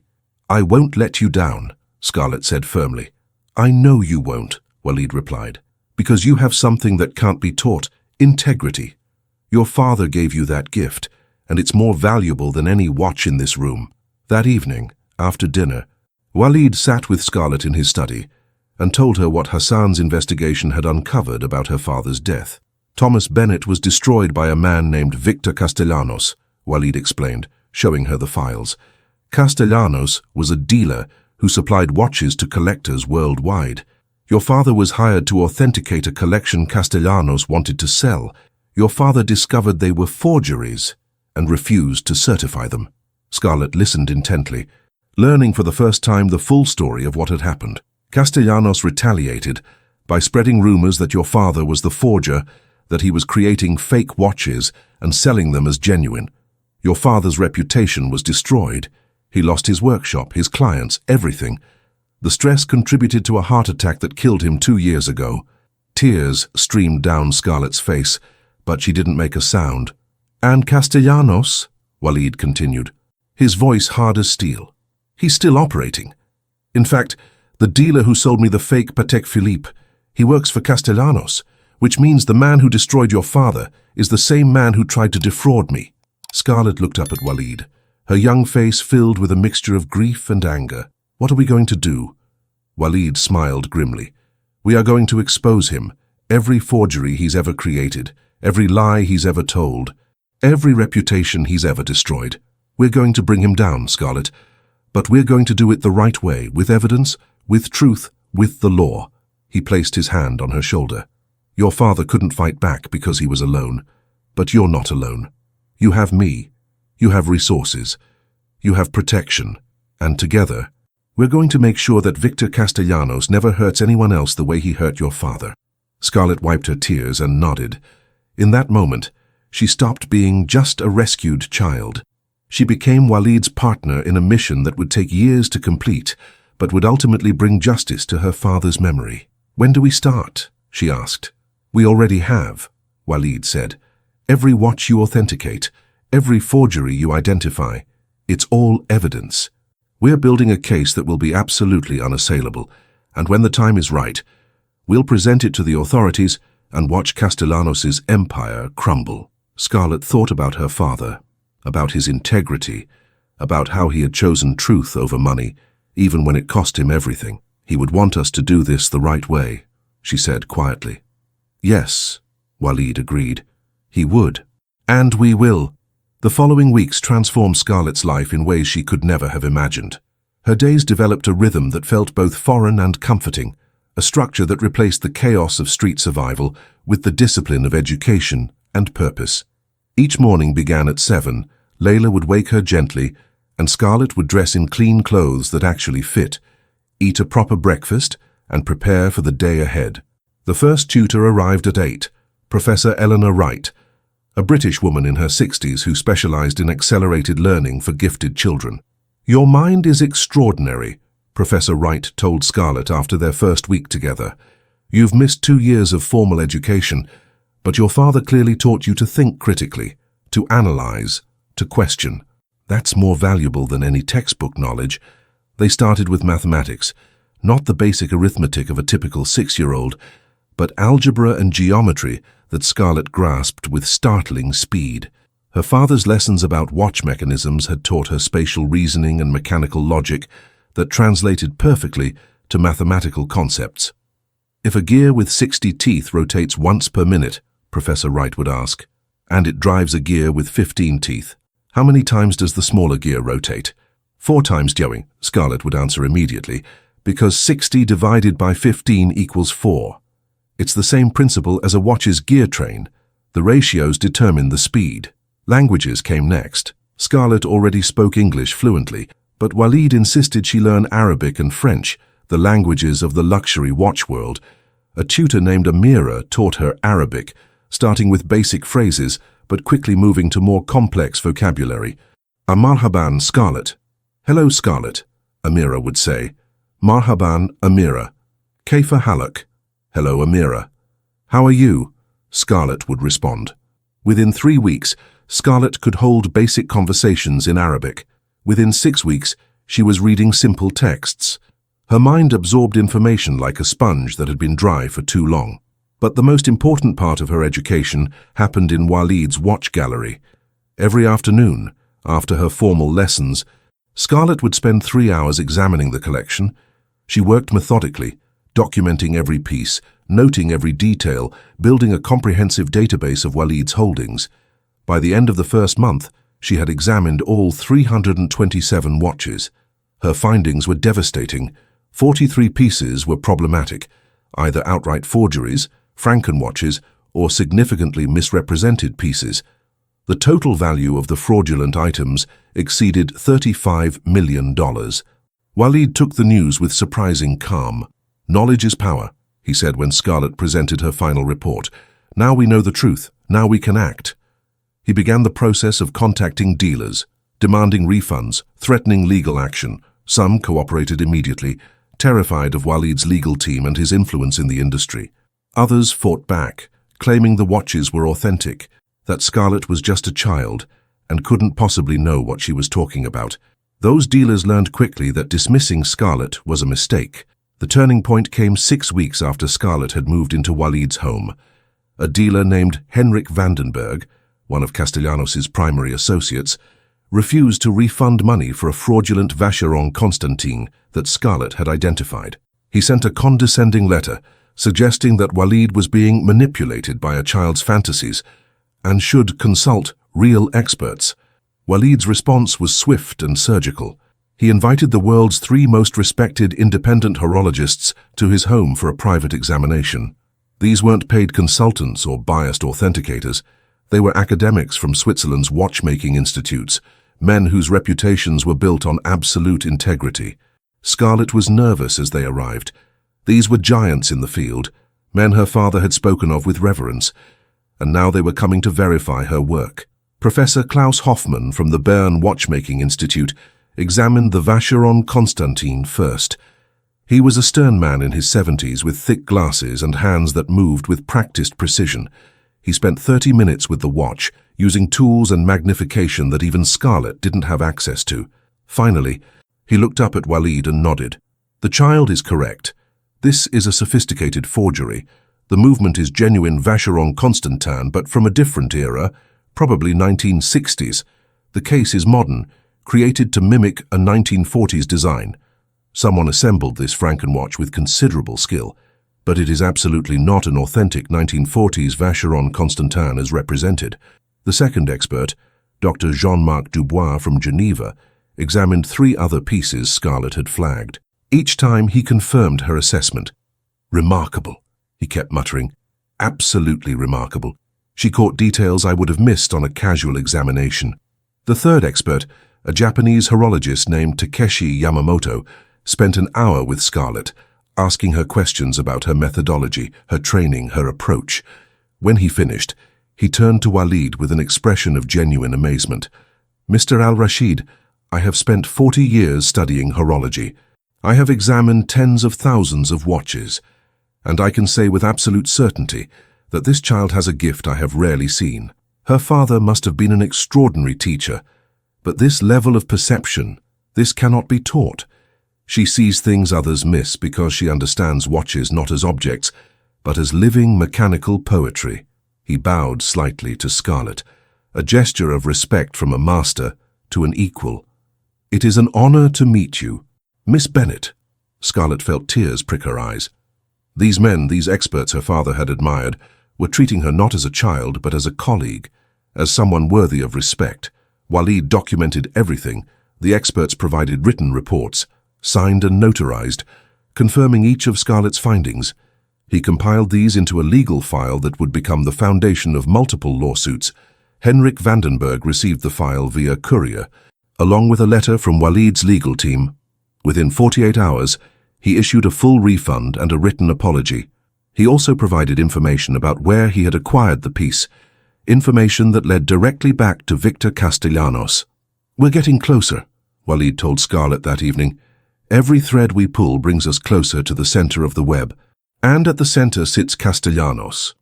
I won't let you down, Scarlett said firmly. I know you won't, Walid replied, because you have something that can't be taught, integrity. Your father gave you that gift, and it's more valuable than any watch in this room. That evening, after dinner, Walid sat with Scarlett in his study and told her what Hassan's investigation had uncovered about her father's death. Thomas Bennett was destroyed by a man named Victor Castellanos, Walid explained, showing her the files. Castellanos was a dealer who supplied watches to collectors worldwide. Your father was hired to authenticate a collection Castellanos wanted to sell. Your father discovered they were forgeries and refused to certify them. Scarlett listened intently, learning for the first time the full story of what had happened. Castellanos retaliated by spreading rumors that your father was the forger, that he was creating fake watches and selling them as genuine. Your father's reputation was destroyed. He lost his workshop, his clients, everything. The stress contributed to a heart attack that killed him 2 years ago. Tears streamed down Scarlett's face, but she didn't make a sound. "And Castellanos?" Walid continued, his voice hard as steel. "He's still operating. In fact, the dealer who sold me the fake Patek Philippe, he works for Castellanos, which means the man who destroyed your father is the same man who tried to defraud me." Scarlett looked up at Walid, her young face filled with a mixture of grief and anger. "What are we going to do?" Walid smiled grimly. "We are going to expose him, every forgery he's ever created, every lie he's ever told, every reputation he's ever destroyed. We're going to bring him down, Scarlett, but we're going to do it the right way, with evidence, with truth, with the law." He placed his hand on her shoulder. "Your father couldn't fight back because he was alone, but you're not alone. You have me, you have resources, you have protection, and together, we're going to make sure that Victor Castellanos never hurts anyone else the way he hurt your father." Scarlett wiped her tears and nodded. In that moment, she stopped being just a rescued child. She became Walid's partner in a mission that would take years to complete, but would ultimately bring justice to her father's memory. "When do we start?" she asked. "We already have," Walid said. "Every watch you authenticate, every forgery you identify, it's all evidence. We're building a case that will be absolutely unassailable, and when the time is right, we'll present it to the authorities and watch Castellanos' empire crumble." Scarlett thought about her father, about his integrity, about how he had chosen truth over money, even when it cost him everything. "He would want us to do this the right way," she said quietly. "Yes," Walid agreed. "He would. And we will." The following weeks transformed Scarlett's life in ways she could never have imagined. Her days developed a rhythm that felt both foreign and comforting, a structure that replaced the chaos of street survival with the discipline of education and purpose. Each morning began at 7. Layla would wake her gently, and Scarlett would dress in clean clothes that actually fit, eat a proper breakfast, and prepare for the day ahead. The first tutor arrived at 8, Professor Eleanor Wright, a British woman in her 60s who specialized in accelerated learning for gifted children. "Your mind is extraordinary," Professor Wright told Scarlett after their first week together. "You've missed 2 years of formal education, but your father clearly taught you to think critically, to analyze, to question. That's more valuable than any textbook knowledge." They started with mathematics, not the basic arithmetic of a typical 6-year-old, but algebra and geometry that Scarlett grasped with startling speed. Her father's lessons about watch mechanisms had taught her spatial reasoning and mechanical logic that translated perfectly to mathematical concepts. "If a gear with 60 teeth rotates once per minute," Professor Wright would ask, "and it drives a gear with 15 teeth, how many times does the smaller gear rotate?" 4 times, Joey, Scarlett would answer immediately, because 60 divided by 15 equals 4. It's the same principle as a watch's gear train. The ratios determine the speed. Languages came next. Scarlett already spoke English fluently, but Walid insisted she learn Arabic and French, the languages of the luxury watch world. A tutor named Amira taught her Arabic, starting with basic phrases, but quickly moving to more complex vocabulary. "Marhaban, Scarlett." "Hello, Scarlett," Amira would say. "Marhaban, Amira." "Kaifa halak?" "Hello, Amira." "How are you?" Scarlett would respond. Within 3 weeks, Scarlett could hold basic conversations in Arabic. Within 6 weeks, she was reading simple texts. Her mind absorbed information like a sponge that had been dry for too long. But the most important part of her education happened in Walid's watch gallery. Every afternoon, after her formal lessons, Scarlett would spend 3 hours examining the collection. She worked methodically, documenting every piece, noting every detail, building a comprehensive database of Walid's holdings. By the end of the first month, she had examined all 327 watches. Her findings were devastating. 43 pieces were problematic, either outright forgeries, Frankenwatches, or significantly misrepresented pieces. The total value of the fraudulent items exceeded $35 million. Walid took the news with surprising calm. "Knowledge is power," he said when Scarlett presented her final report. "Now we know the truth. Now we can act." He began the process of contacting dealers, demanding refunds, threatening legal action. Some cooperated immediately, terrified of Walid's legal team and his influence in the industry. Others fought back, claiming the watches were authentic, that Scarlett was just a child and couldn't possibly know what she was talking about. Those dealers learned quickly that dismissing Scarlett was a mistake. The turning point came 6 weeks after Scarlett had moved into Walid's home. A dealer named Henrik Vandenberg, one of Castellanos' primary associates, refused to refund money for a fraudulent Vacheron Constantin that Scarlett had identified. He sent a condescending letter suggesting that Walid was being manipulated by a child's fantasies and should consult real experts. Walid's response was swift and surgical. He invited the world's 3 most respected independent horologists to his home for a private examination. These weren't paid consultants or biased authenticators. They were academics from Switzerland's watchmaking institutes, men whose reputations were built on absolute integrity. Scarlett was nervous as they arrived. These were giants in the field, men her father had spoken of with reverence, and now they were coming to verify her work. Professor Klaus Hoffmann from the Bern Watchmaking Institute examined the Vacheron Constantin first. He was a stern man in his 70s with thick glasses and hands that moved with practiced precision. He spent 30 minutes with the watch, using tools and magnification that even Scarlett didn't have access to. Finally, he looked up at Walid and nodded. "The child is correct. This is a sophisticated forgery. The movement is genuine Vacheron Constantin, but from a different era, probably 1960s. The case is modern, created to mimic a 1940s design. Someone assembled this Frankenwatch with considerable skill, but it is absolutely not an authentic 1940s Vacheron Constantin as represented." The second expert, Dr. Jean-Marc Dubois from Geneva, examined 3 other pieces Scarlett had flagged. Each time he confirmed her assessment. "Remarkable," he kept muttering. "Absolutely remarkable. She caught details I would have missed on a casual examination." The third expert, a Japanese horologist named Takeshi Yamamoto, spent an hour with Scarlett, asking her questions about her methodology, her training, her approach. When he finished, he turned to Walid with an expression of genuine amazement. "Mr. Al-Rashid, I have spent 40 years studying horology. I have examined tens of thousands of watches, and I can say with absolute certainty that this child has a gift I have rarely seen. Her father must have been an extraordinary teacher, but this level of perception, this cannot be taught. She sees things others miss because she understands watches not as objects, but as living mechanical poetry." He bowed slightly to Scarlett, a gesture of respect from a master to an equal. "It is an honor to meet you, Miss Bennett." Scarlett felt tears prick her eyes. These men, these experts her father had admired, were treating her not as a child but as a colleague, as someone worthy of respect. Walid documented everything. The experts provided written reports, signed and notarized, confirming each of Scarlett's findings. He compiled these into a legal file that would become the foundation of multiple lawsuits. Henrik Vandenberg received the file via courier, along with a letter from Walid's legal team. Within 48 hours, he issued a full refund and a written apology. He also provided information about where he had acquired the piece, information that led directly back to Victor Castellanos. "We're getting closer," Walid told Scarlett that evening. "Every thread we pull brings us closer to the center of the web. And at the center sits Castellanos."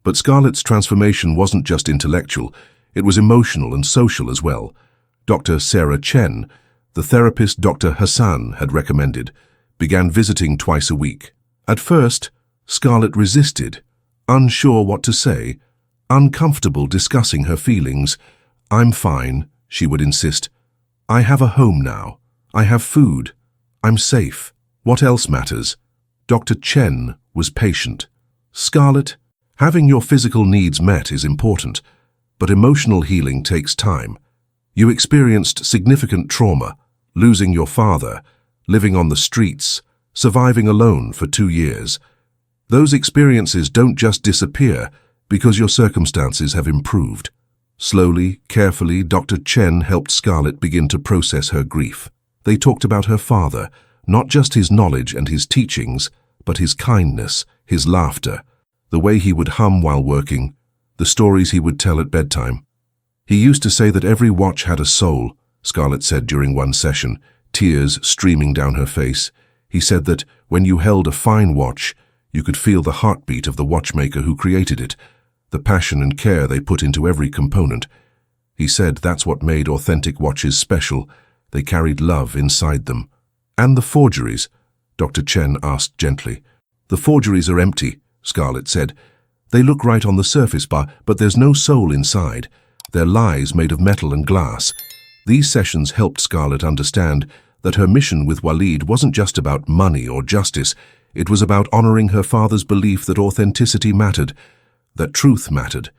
But Scarlett's transformation wasn't just intellectual, it was emotional and social as well. Dr. Sarah Chen, the therapist Dr. Hassan had recommended, began visiting twice a week. At first, Scarlett resisted, unsure what to say, uncomfortable discussing her feelings. "I'm fine," she would insist. "I have a home now. I have food. I'm safe. What else matters?" Dr. Chen was patient. "Scarlett, having your physical needs met is important, but emotional healing takes time. You experienced significant trauma, losing your father, living on the streets, surviving alone for 2 years. Those experiences don't just disappear because your circumstances have improved." Slowly, carefully, Dr. Chen helped Scarlett begin to process her grief. They talked about her father, not just his knowledge and his teachings, but his kindness, his laughter, the way he would hum while working, the stories he would tell at bedtime. "He used to say that every watch had a soul," Scarlett said during one session, tears streaming down her face. "He said that when you held a fine watch, you could feel the heartbeat of the watchmaker who created it, the passion and care they put into every component. He said that's what made authentic watches special. They carried love inside them. And the forgeries? Dr. Chen asked gently. The forgeries are empty, Scarlett said. They look right on the surface, but there's no soul inside. They're lies made of metal and glass. These sessions helped Scarlett understand that her mission with Walid wasn't just about money or justice. It was about honoring her father's belief that authenticity mattered, that truth mattered,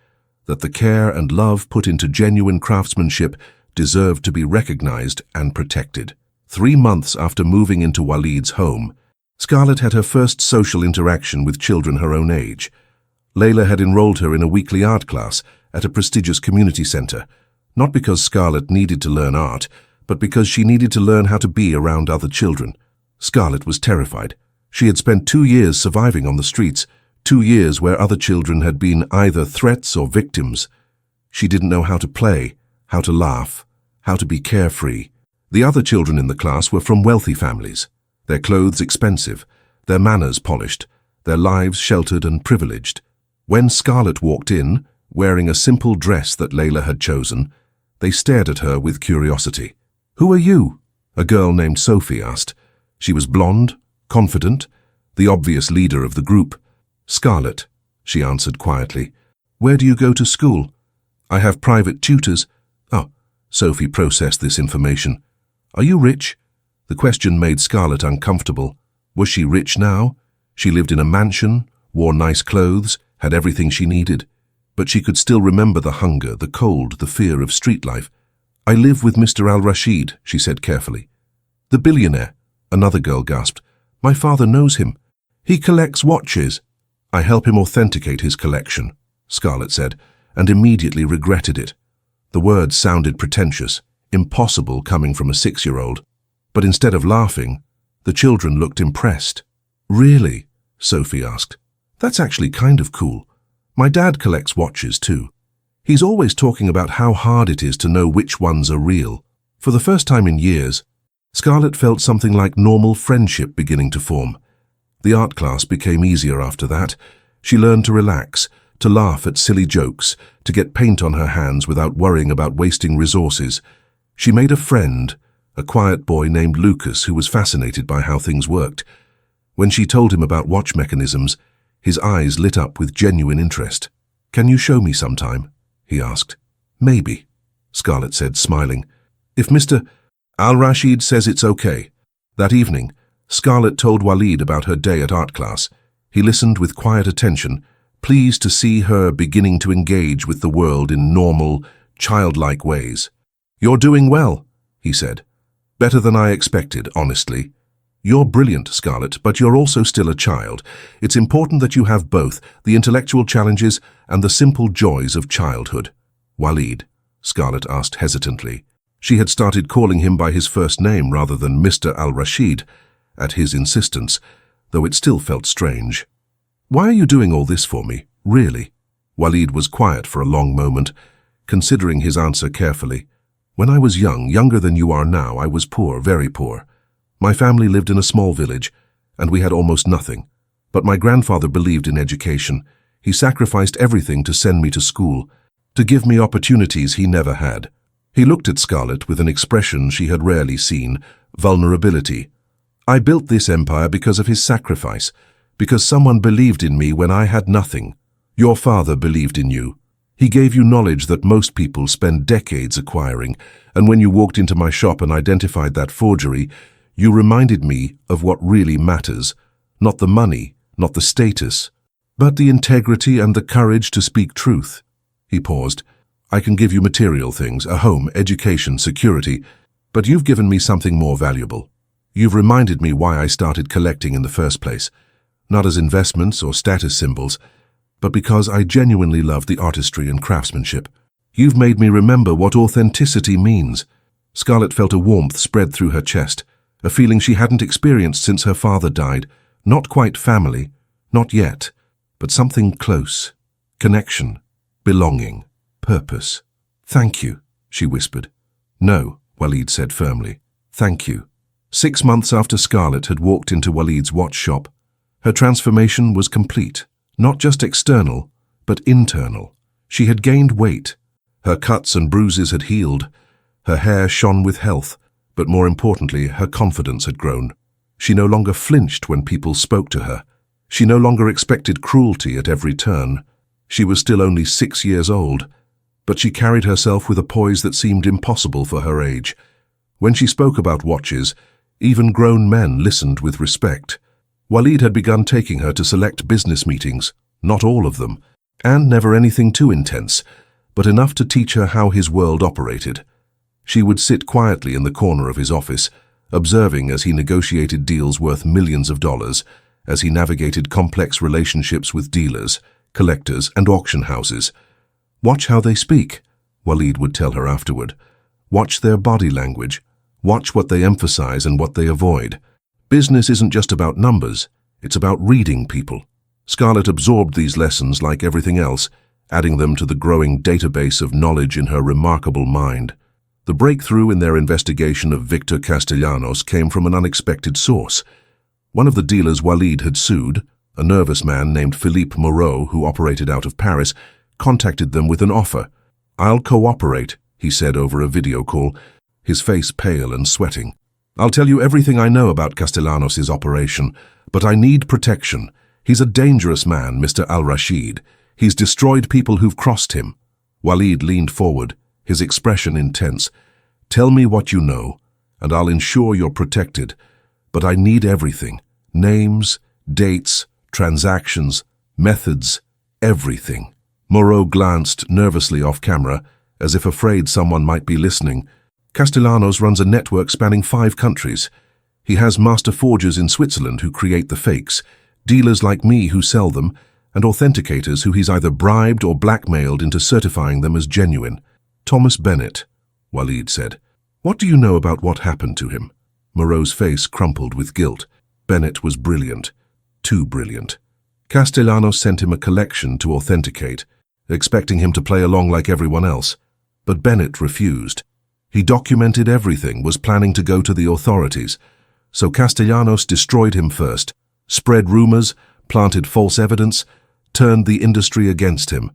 that the care and love put into genuine craftsmanship deserved to be recognized and protected. 3 months after moving into Walid's home, Scarlett had her first social interaction with children her own age. Layla had enrolled her in a weekly art class at a prestigious community center, not because Scarlett needed to learn art, but because she needed to learn how to be around other children. Scarlett was terrified. She had spent 2 years surviving on the streets, 2 years where other children had been either threats or victims. She didn't know how to play, how to laugh, how to be carefree. The other children in the class were from wealthy families, their clothes expensive, their manners polished, their lives sheltered and privileged. When Scarlett walked in, wearing a simple dress that Layla had chosen, they stared at her with curiosity. "Who are you?" a girl named Sophie asked. She was blonde, confident, the obvious leader of the group. "Scarlett," she answered quietly. "Where do you go to school?" "I have private tutors." "Oh," Sophie processed this information. "Are you rich?" The question made Scarlett uncomfortable. Was she rich now? She lived in a mansion, wore nice clothes, had everything she needed. But she could still remember the hunger, the cold, the fear of street life. "I live with Mr. Al-Rashid," she said carefully. "The billionaire," another girl gasped. "My father knows him. He collects watches." "I help him authenticate his collection," Scarlett said, and immediately regretted it. The words sounded pretentious, impossible coming from a 6-year-old. But instead of laughing, the children looked impressed. "Really?" Sophie asked. "That's actually kind of cool. My dad collects watches too. He's always talking about how hard it is to know which ones are real." For the first time in years, Scarlett felt something like normal friendship beginning to form. The art class became easier after that. She learned to relax, to laugh at silly jokes, to get paint on her hands without worrying about wasting resources. She made a friend, a quiet boy named Lucas who was fascinated by how things worked. When she told him about watch mechanisms, his eyes lit up with genuine interest. "Can you show me sometime?" he asked. "Maybe," Scarlett said, smiling. "If Mr. Al-Rashid says it's okay." That evening, Scarlett told Walid about her day at art class. He listened with quiet attention, pleased to see her beginning to engage with the world in normal, childlike ways. "You're doing well," he said. "Better than I expected, honestly." "You're brilliant, Scarlett, but you're also still a child. It's important that you have both, the intellectual challenges and the simple joys of childhood." "Walid?" Scarlett asked hesitantly. She had started calling him by his first name rather than Mr. Al-Rashid, at his insistence, though it still felt strange. "Why are you doing all this for me, really?" Walid was quiet for a long moment, considering his answer carefully. "When I was young, younger than you are now, I was poor, very poor. My family lived in a small village, and we had almost nothing. But my grandfather believed in education. He sacrificed everything to send me to school, to give me opportunities he never had." He looked at Scarlett with an expression she had rarely seen, vulnerability. "I built this empire because of his sacrifice, because someone believed in me when I had nothing. Your father believed in you. He gave you knowledge that most people spend decades acquiring, and when you walked into my shop and identified that forgery, you reminded me of what really matters, not the money, not the status, but the integrity and the courage to speak truth." He paused. "I can give you material things, a home, education, security, but you've given me something more valuable. You've reminded me why I started collecting in the first place, not as investments or status symbols, but because I genuinely love the artistry and craftsmanship. You've made me remember what authenticity means." Scarlett felt a warmth spread through her chest, a feeling she hadn't experienced since her father died. Not quite family, not yet, but something close. Connection, belonging, purpose. "Thank you," she whispered. "No," Walid said firmly. "Thank you." 6 months after Scarlett had walked into Walid's watch shop, her transformation was complete. Not just external, but internal. She had gained weight. Her cuts and bruises had healed. Her hair shone with health, but more importantly, her confidence had grown. She no longer flinched when people spoke to her. She no longer expected cruelty at every turn. She was still only 6 years old, but she carried herself with a poise that seemed impossible for her age. When she spoke about watches, even grown men listened with respect. Walid had begun taking her to select business meetings, not all of them, and never anything too intense, but enough to teach her how his world operated. She would sit quietly in the corner of his office, observing as he negotiated deals worth millions of dollars, as he navigated complex relationships with dealers, collectors, and auction houses. "Watch how they speak," Walid would tell her afterward. "Watch their body language. Watch what they emphasize and what they avoid. Business isn't just about numbers, it's about reading people." Scarlett absorbed these lessons like everything else, adding them to the growing database of knowledge in her remarkable mind. The breakthrough in their investigation of Victor Castellanos came from an unexpected source. One of the dealers Walid had sued, a nervous man named Philippe Moreau, who operated out of Paris, contacted them with an offer. "I'll cooperate," he said over a video call, his face pale and sweating. "I'll tell you everything I know about Castellanos' operation, but I need protection. He's a dangerous man, Mr. Al-Rashid. He's destroyed people who've crossed him." Walid leaned forward, his expression intense. "Tell me what you know, and I'll ensure you're protected. But I need everything. Names, dates, transactions, methods, everything." Moreau glanced nervously off camera, as if afraid someone might be listening. "Castellanos runs a network spanning 5 countries. He has master forgers in Switzerland who create the fakes, dealers like me who sell them, and authenticators who he's either bribed or blackmailed into certifying them as genuine." "Thomas Bennett," Walid said. "What do you know about what happened to him?" Moreau's face crumpled with guilt. Bennett was brilliant. Too brilliant. Castellanos sent him a collection to authenticate, expecting him to play along like everyone else. But Bennett refused. He documented everything, was planning to go to the authorities. So Castellanos destroyed him first, spread rumors, planted false evidence, turned the industry against him.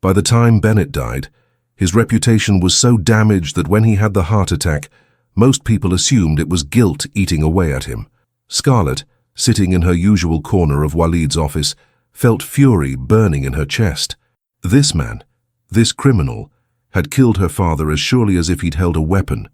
By the time Bennett died, his reputation was so damaged that when he had the heart attack, most people assumed it was guilt eating away at him. Scarlett, sitting in her usual corner of Walid's office, felt fury burning in her chest. This man, this criminal, had killed her father as surely as if he'd held a weapon.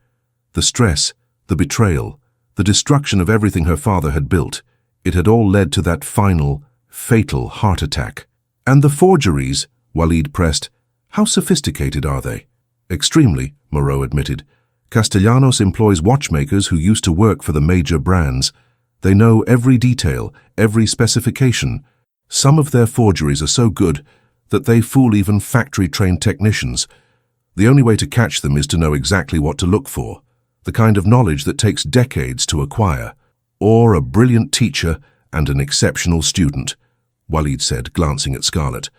The stress, the betrayal, the destruction of everything her father had built, it had all led to that final, fatal heart attack. "And the forgeries," Walid pressed, "how sophisticated are they?" "Extremely," Moreau admitted. "Castellanos employs watchmakers who used to work for the major brands. They know every detail, every specification. Some of their forgeries are so good that they fool even factory-trained technicians. The only way to catch them is to know exactly what to look for, the kind of knowledge that takes decades to acquire. Or a brilliant teacher and an exceptional student," Walid said, glancing at Scarlett.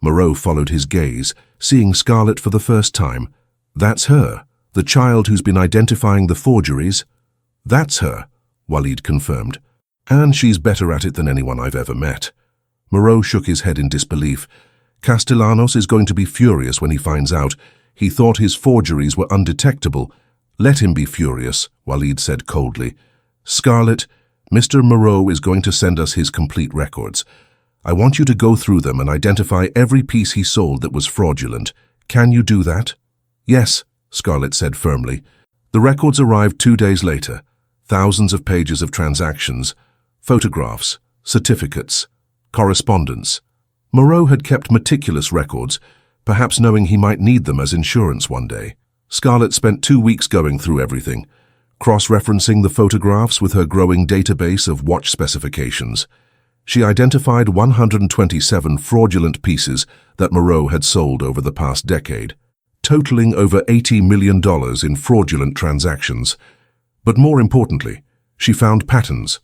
Moreau followed his gaze, seeing Scarlett for the first time. "That's her, the child who's been identifying the forgeries?" "That's her," Walid confirmed. "And she's better at it than anyone I've ever met." Moreau shook his head in disbelief. "Castellanos is going to be furious when he finds out. He thought his forgeries were undetectable." "Let him be furious," Walid said coldly. "Scarlett, Mr. Moreau is going to send us his complete records. I want you to go through them and identify every piece he sold that was fraudulent. Can you do that?" "Yes," Scarlett said firmly. The records arrived 2 days later. Thousands of pages of transactions, photographs, certificates, correspondence. Moreau had kept meticulous records, perhaps knowing he might need them as insurance one day. Scarlett spent 2 weeks going through everything, cross-referencing the photographs with her growing database of watch specifications. She identified 127 fraudulent pieces that Moreau had sold over the past decade, totaling over $80 million in fraudulent transactions. But more importantly, she found patterns.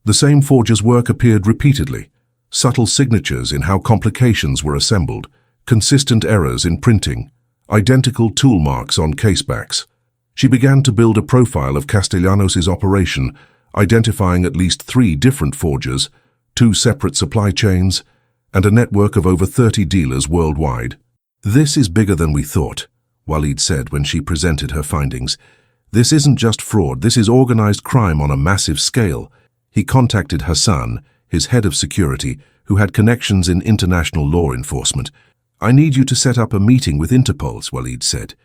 The same forger's work appeared repeatedly, subtle signatures in how complications were assembled, consistent errors in printing, identical tool marks on casebacks. She began to build a profile of Castellanos' operation, identifying at least 3 different forgers, 2 separate supply chains, and a network of over 30 dealers worldwide. "This is bigger than we thought," Walid said when she presented her findings. "This isn't just fraud, this is organized crime on a massive scale." He contacted Hassan, his head of security, who had connections in international law enforcement. "I need you to set up a meeting with Interpol," Walid said.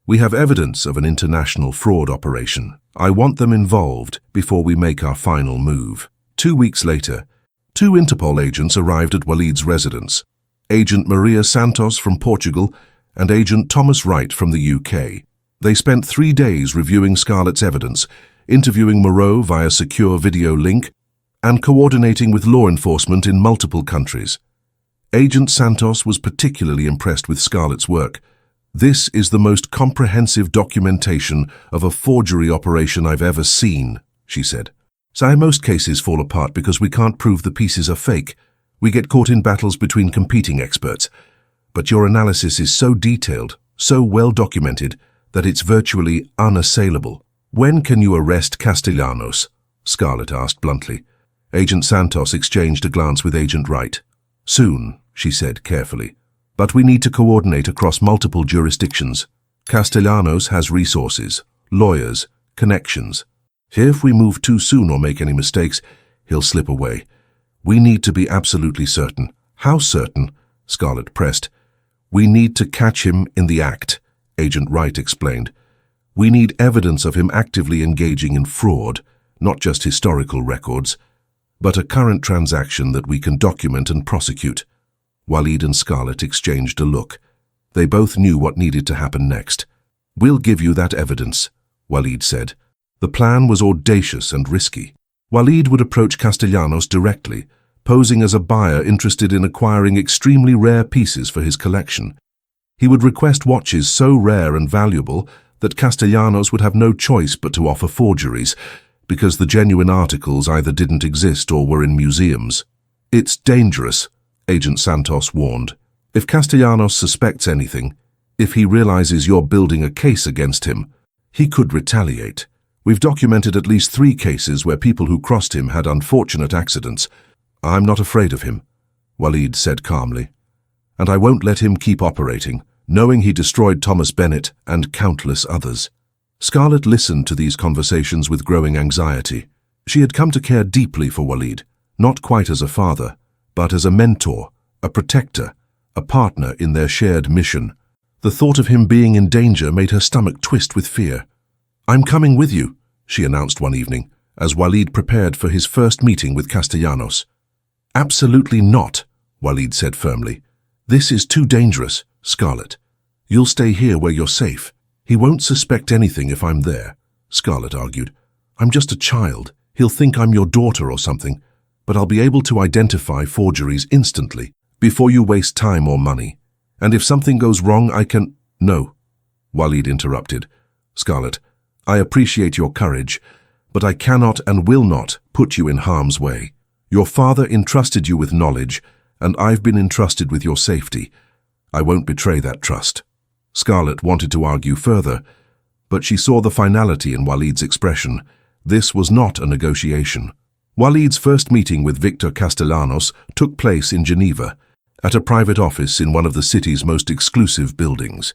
"We have evidence of an international fraud operation. I want them involved before we make our final move." 2 weeks later, 2 Interpol agents arrived at Walid's residence. Agent Maria Santos from Portugal and Agent Thomas Wright from the UK. They spent 3 days reviewing Scarlett's evidence, interviewing Moreau via secure video link, and coordinating with law enforcement in multiple countries. Agent Santos was particularly impressed with Scarlett's work. "This is the most comprehensive documentation of a forgery operation I've ever seen," she said. "Most cases fall apart because we can't prove the pieces are fake. We get caught in battles between competing experts. But your analysis is so detailed, so well documented, that it's virtually unassailable." "When can you arrest Castellanos?" Scarlett asked bluntly. Agent Santos exchanged a glance with Agent Wright. "Soon," she said carefully. "But we need to coordinate across multiple jurisdictions. Castellanos has resources, lawyers, connections. If we move too soon or make any mistakes, he'll slip away. We need to be absolutely certain." "How certain?" Scarlett pressed. "We need to catch him in the act," Agent Wright explained. "We need evidence of him actively engaging in fraud, not just historical records, but a current transaction that we can document and prosecute." Walid and Scarlett exchanged a look. They both knew what needed to happen next. "We'll give you that evidence," Walid said. The plan was audacious and risky. Walid would approach Castellanos directly, posing as a buyer interested in acquiring extremely rare pieces for his collection. He would request watches so rare and valuable that Castellanos would have no choice but to offer forgeries, because the genuine articles either didn't exist or were in museums. "It's dangerous," Agent Santos warned. "If Castellanos suspects anything, if he realizes you're building a case against him, he could retaliate. We've documented at least 3 cases where people who crossed him had unfortunate accidents. I'm not afraid of him," Walid said calmly. "And I won't let him keep operating, knowing he destroyed Thomas Bennett and countless others." Scarlett listened to these conversations with growing anxiety. She had come to care deeply for Walid, not quite as a father, but as a mentor, a protector, a partner in their shared mission. The thought of him being in danger made her stomach twist with fear. "I'm coming with you," she announced one evening, as Walid prepared for his first meeting with Castellanos. "Absolutely not," Walid said firmly. "This is too dangerous, Scarlett. You'll stay here where you're safe. He won't suspect anything if I'm there," Scarlett argued. "I'm just a child. He'll think I'm your daughter or something, but I'll be able to identify forgeries instantly, before you waste time or money. And if something goes wrong, I can—" "No," Walid interrupted. "Scarlett, I appreciate your courage, but I cannot and will not put you in harm's way. Your father entrusted you with knowledge, and I've been entrusted with your safety. I won't betray that trust." Scarlett wanted to argue further, but she saw the finality in Walid's expression. This was not a negotiation. Walid's first meeting with Victor Castellanos took place in Geneva, at a private office in one of the city's most exclusive buildings.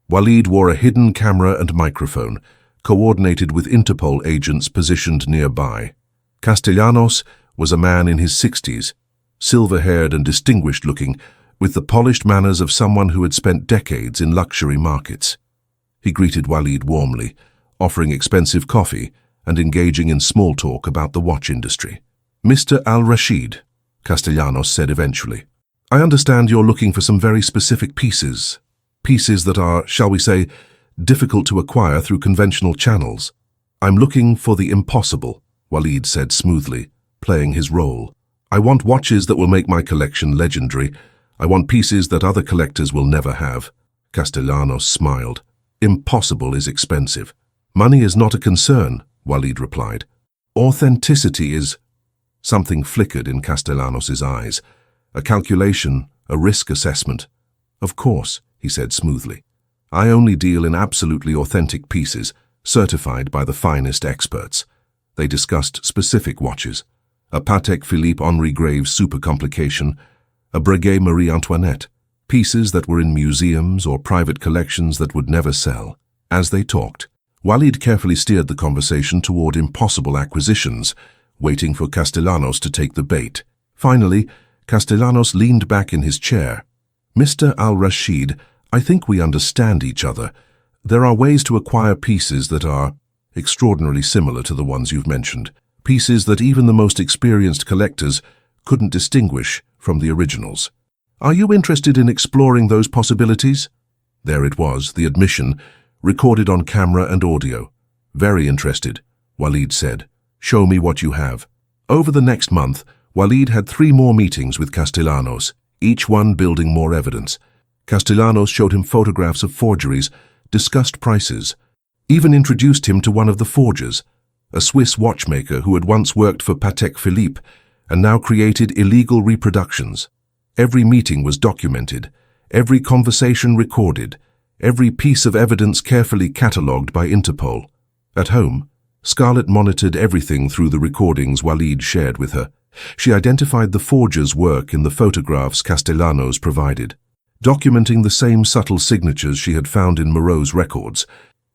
Walid wore a hidden camera and microphone, coordinated with Interpol agents positioned nearby. Castellanos was a man in his 60s, silver-haired and distinguished-looking, with the polished manners of someone who had spent decades in luxury markets. He greeted Walid warmly, offering expensive coffee and engaging in small talk about the watch industry. "Mr. Al-Rashid," Castellanos said eventually, "I understand you're looking for some very specific pieces that are, shall we say, difficult to acquire through conventional channels." "I'm looking for the impossible," Walid said smoothly, playing his role. "I want watches that will make my collection legendary. I want pieces that other collectors will never have." Castellanos smiled. "Impossible is expensive." "Money is not a concern," Walid replied. "Authenticity is—" Something flickered in Castellanos' eyes. "A calculation, a risk assessment." "Of course," he said smoothly. "I only deal in absolutely authentic pieces, certified by the finest experts." They discussed specific watches. A Patek Philippe Henri Graves super complication, a Breguet Marie Antoinette, pieces that were in museums or private collections that would never sell. As they talked, Walid carefully steered the conversation toward impossible acquisitions, waiting for Castellanos to take the bait. Finally, Castellanos leaned back in his chair. "Mr. Al-Rashid, I think we understand each other. There are ways to acquire pieces that are extraordinarily similar to the ones you've mentioned, pieces that even the most experienced collectors couldn't distinguish from the originals. Are you interested in exploring those possibilities?" There it was, the admission, recorded on camera and audio. "Very interested," Walid said. "Show me what you have." Over the next month, Walid had 3 more meetings with Castellanos, each one building more evidence. Castellanos showed him photographs of forgeries, discussed prices, even introduced him to one of the forgers, a Swiss watchmaker who had once worked for Patek Philippe and now created illegal reproductions. Every meeting was documented, every conversation recorded, every piece of evidence carefully catalogued by Interpol. At home, Scarlett monitored everything through the recordings Walid shared with her. She identified the forger's work in the photographs Castellanos provided, documenting the same subtle signatures she had found in Moreau's records.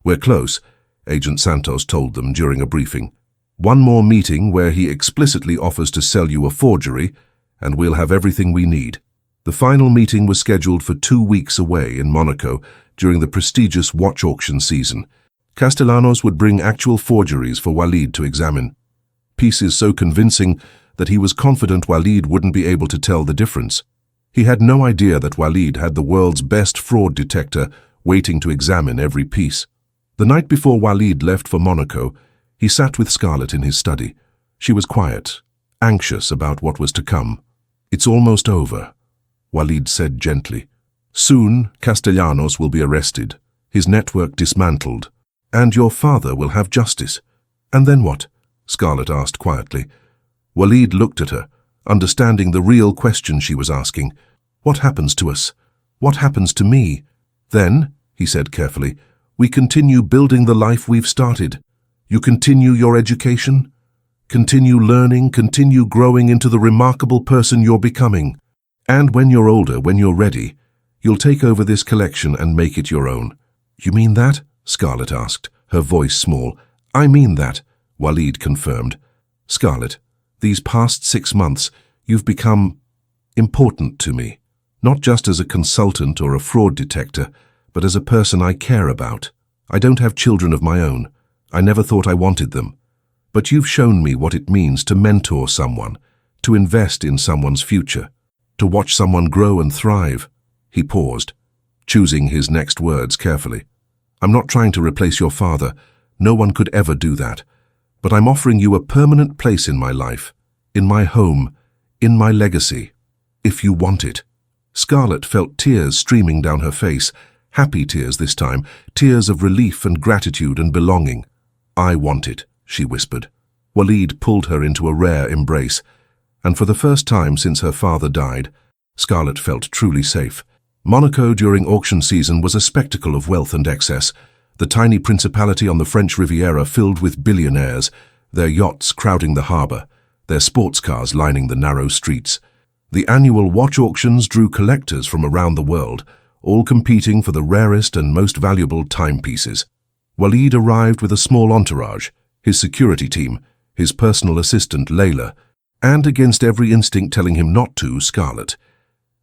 "We're close," Agent Santos told them during a briefing. "One more meeting where he explicitly offers to sell you a forgery, and we'll have everything we need." The final meeting was scheduled for 2 weeks away in Monaco during the prestigious watch auction season. Castellanos would bring actual forgeries for Walid to examine, pieces so convincing that he was confident Walid wouldn't be able to tell the difference. He had no idea that Walid had the world's best fraud detector waiting to examine every piece. The night before Walid left for Monaco, he sat with Scarlett in his study. She was quiet, anxious about what was to come. "It's almost over," Walid said gently. "Soon, Castellanos will be arrested, his network dismantled, and your father will have justice." "And then what?" Scarlett asked quietly. Walid looked at her, understanding the real question she was asking. "What happens to us? What happens to me?" "Then," he said carefully, "we continue building the life we've started. You continue your education, continue learning, continue growing into the remarkable person you're becoming. And when you're older, when you're ready, you'll take over this collection and make it your own." "You mean that?" Scarlett asked, her voice small. "I mean that," Walid confirmed. "Scarlett, these past 6 months, you've become important to me, not just as a consultant or a fraud detector, but as a person I care about. I don't have children of my own. I never thought I wanted them. But you've shown me what it means to mentor someone, to invest in someone's future, to watch someone grow and thrive." He paused, choosing his next words carefully. "I'm not trying to replace your father. No one could ever do that. But I'm offering you a permanent place in my life, in my home, in my legacy, if you want it." Scarlett felt tears streaming down her face, happy tears this time, tears of relief and gratitude and belonging. "I want it," she whispered. Walid pulled her into a rare embrace, and for the first time since her father died, Scarlett felt truly safe. Monaco during auction season was a spectacle of wealth and excess, the tiny principality on the French Riviera filled with billionaires, their yachts crowding the harbour, their sports cars lining the narrow streets. The annual watch auctions drew collectors from around the world, all competing for the rarest and most valuable timepieces. Walid arrived with a small entourage, his security team, his personal assistant Layla, and against every instinct telling him not to, Scarlett.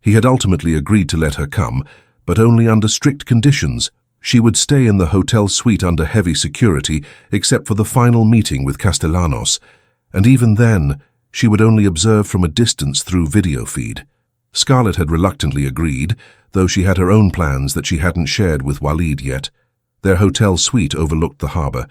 He had ultimately agreed to let her come, but only under strict conditions. She would stay in the hotel suite under heavy security, except for the final meeting with Castellanos, and even then, she would only observe from a distance through video feed. Scarlett had reluctantly agreed, though she had her own plans that she hadn't shared with Walid yet. Their hotel suite overlooked the harbour,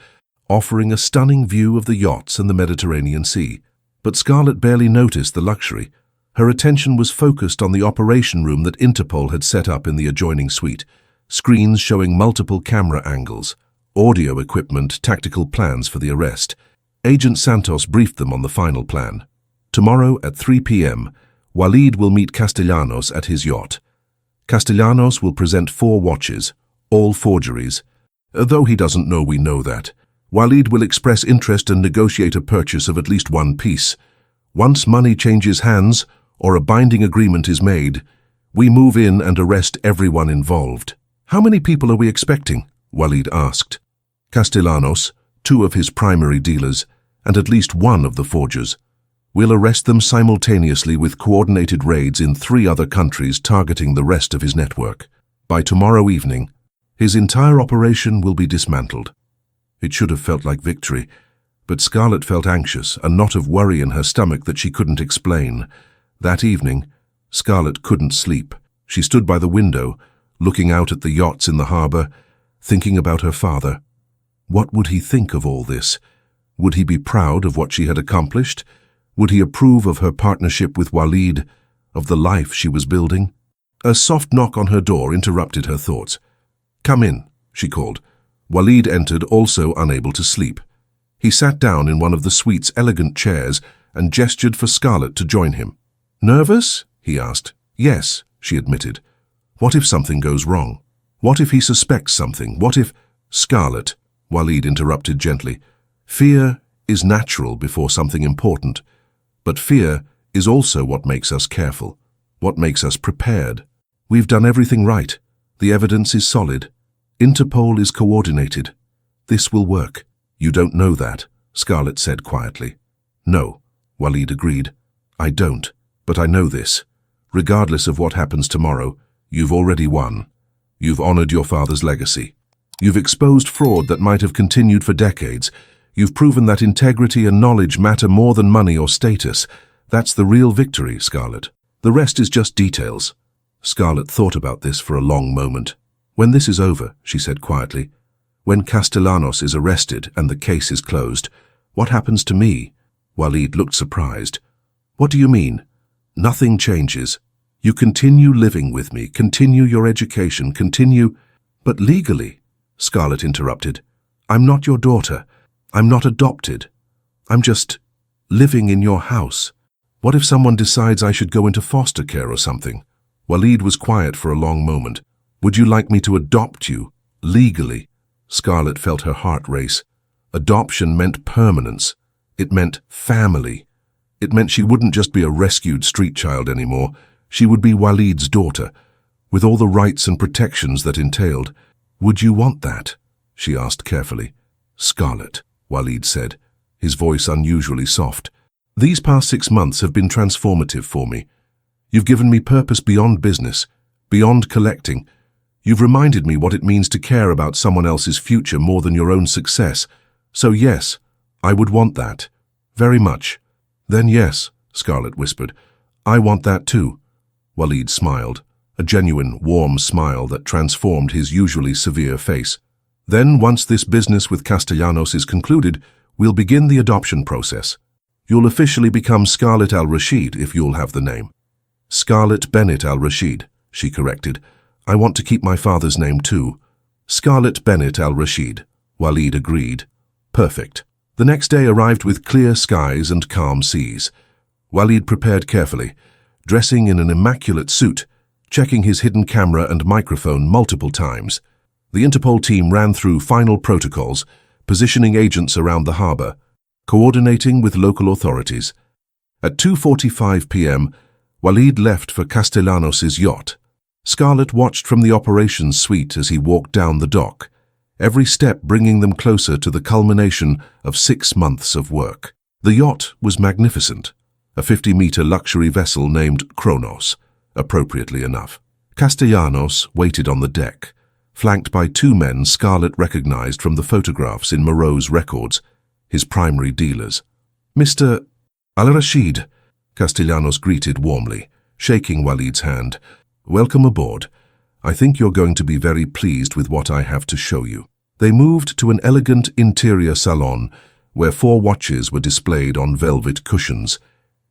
offering a stunning view of the yachts and the Mediterranean Sea. But Scarlett barely noticed the luxury. Her attention was focused on the operation room that Interpol had set up in the adjoining suite, screens showing multiple camera angles, audio equipment, tactical plans for the arrest. Agent Santos briefed them on the final plan. Tomorrow at 3 p.m., Walid will meet Castellanos at his yacht. Castellanos will present 4 watches, all forgeries. Though he doesn't know we know that. Walid will express interest and negotiate a purchase of at least 1 piece. Once money changes hands, or a binding agreement is made, we move in and arrest everyone involved. How many people are we expecting? Walid asked. Castellanos, 2 of his primary dealers, and at least 1 of the forgers. We'll arrest them simultaneously with coordinated raids in 3 other countries targeting the rest of his network. By tomorrow evening, his entire operation will be dismantled. It should have felt like victory, but Scarlett felt anxious, a knot of worry in her stomach that she couldn't explain. That evening, Scarlett couldn't sleep. She stood by the window, looking out at the yachts in the harbor, thinking about her father. What would he think of all this? Would he be proud of what she had accomplished? Would he approve of her partnership with Walid, of the life she was building? A soft knock on her door interrupted her thoughts. "Come in," she called. Walid entered, also unable to sleep. He sat down in one of the suite's elegant chairs and gestured for Scarlett to join him. "Nervous?" he asked. "Yes," she admitted. "What if something goes wrong? What if he suspects something? What if—" "Scarlett," Walid interrupted gently, "fear is natural before something important, but fear is also what makes us careful, what makes us prepared. We've done everything right. The evidence is solid. Interpol is coordinated. This will work." "You don't know that," Scarlett said quietly. "No," Walid agreed. "I don't, but I know this. Regardless of what happens tomorrow, you've already won. You've honored your father's legacy. You've exposed fraud that might have continued for decades. You've proven that integrity and knowledge matter more than money or status. That's the real victory, Scarlett. The rest is just details." Scarlett thought about this for a long moment. "When this is over," she said quietly, "when Castellanos is arrested and the case is closed, what happens to me?" Walid looked surprised. "What do you mean?" "Nothing changes. You continue living with me, continue your education, continue—" "But legally," Scarlett interrupted, "I'm not your daughter. I'm not adopted. I'm just living in your house. What if someone decides I should go into foster care or something?" Walid was quiet for a long moment. "Would you like me to adopt you, legally?" Scarlett felt her heart race. Adoption meant permanence. It meant family. It meant she wouldn't just be a rescued street child anymore. She would be Walid's daughter, with all the rights and protections that entailed. "Would you want that?" she asked carefully. "Scarlett," Walid said, his voice unusually soft, "these past 6 months have been transformative for me. You've given me purpose beyond business, beyond collecting. You've reminded me what it means to care about someone else's future more than your own success. So yes, I would want that. Very much." "Then yes," Scarlett whispered, "I want that too." Walid smiled, a genuine, warm smile that transformed his usually severe face. "Then, once this business with Castellanos is concluded, we'll begin the adoption process. You'll officially become Scarlett al-Rashid if you'll have the name." "Scarlett Bennett al-Rashid," she corrected. "I want to keep my father's name too." "Scarlett Bennett al-Rashid," Walid agreed. "Perfect." The next day arrived with clear skies and calm seas. Walid prepared carefully, dressing in an immaculate suit, checking his hidden camera and microphone multiple times. The Interpol team ran through final protocols, positioning agents around the harbor, coordinating with local authorities. At 2:45 p.m., Walid left for Castellanos' yacht. Scarlett watched from the operations suite as he walked down the dock, every step bringing them closer to the culmination of 6 months of work. The yacht was magnificent, a 50-meter luxury vessel named Kronos, appropriately enough. Castellanos waited on the deck, flanked by 2 men Scarlett recognized from the photographs in Moreau's records, his primary dealers. "Mr. al-Rashid," Castellanos greeted warmly, shaking Walid's hand. "Welcome aboard. I think you're going to be very pleased with what I have to show you." They moved to an elegant interior salon where 4 watches were displayed on velvet cushions,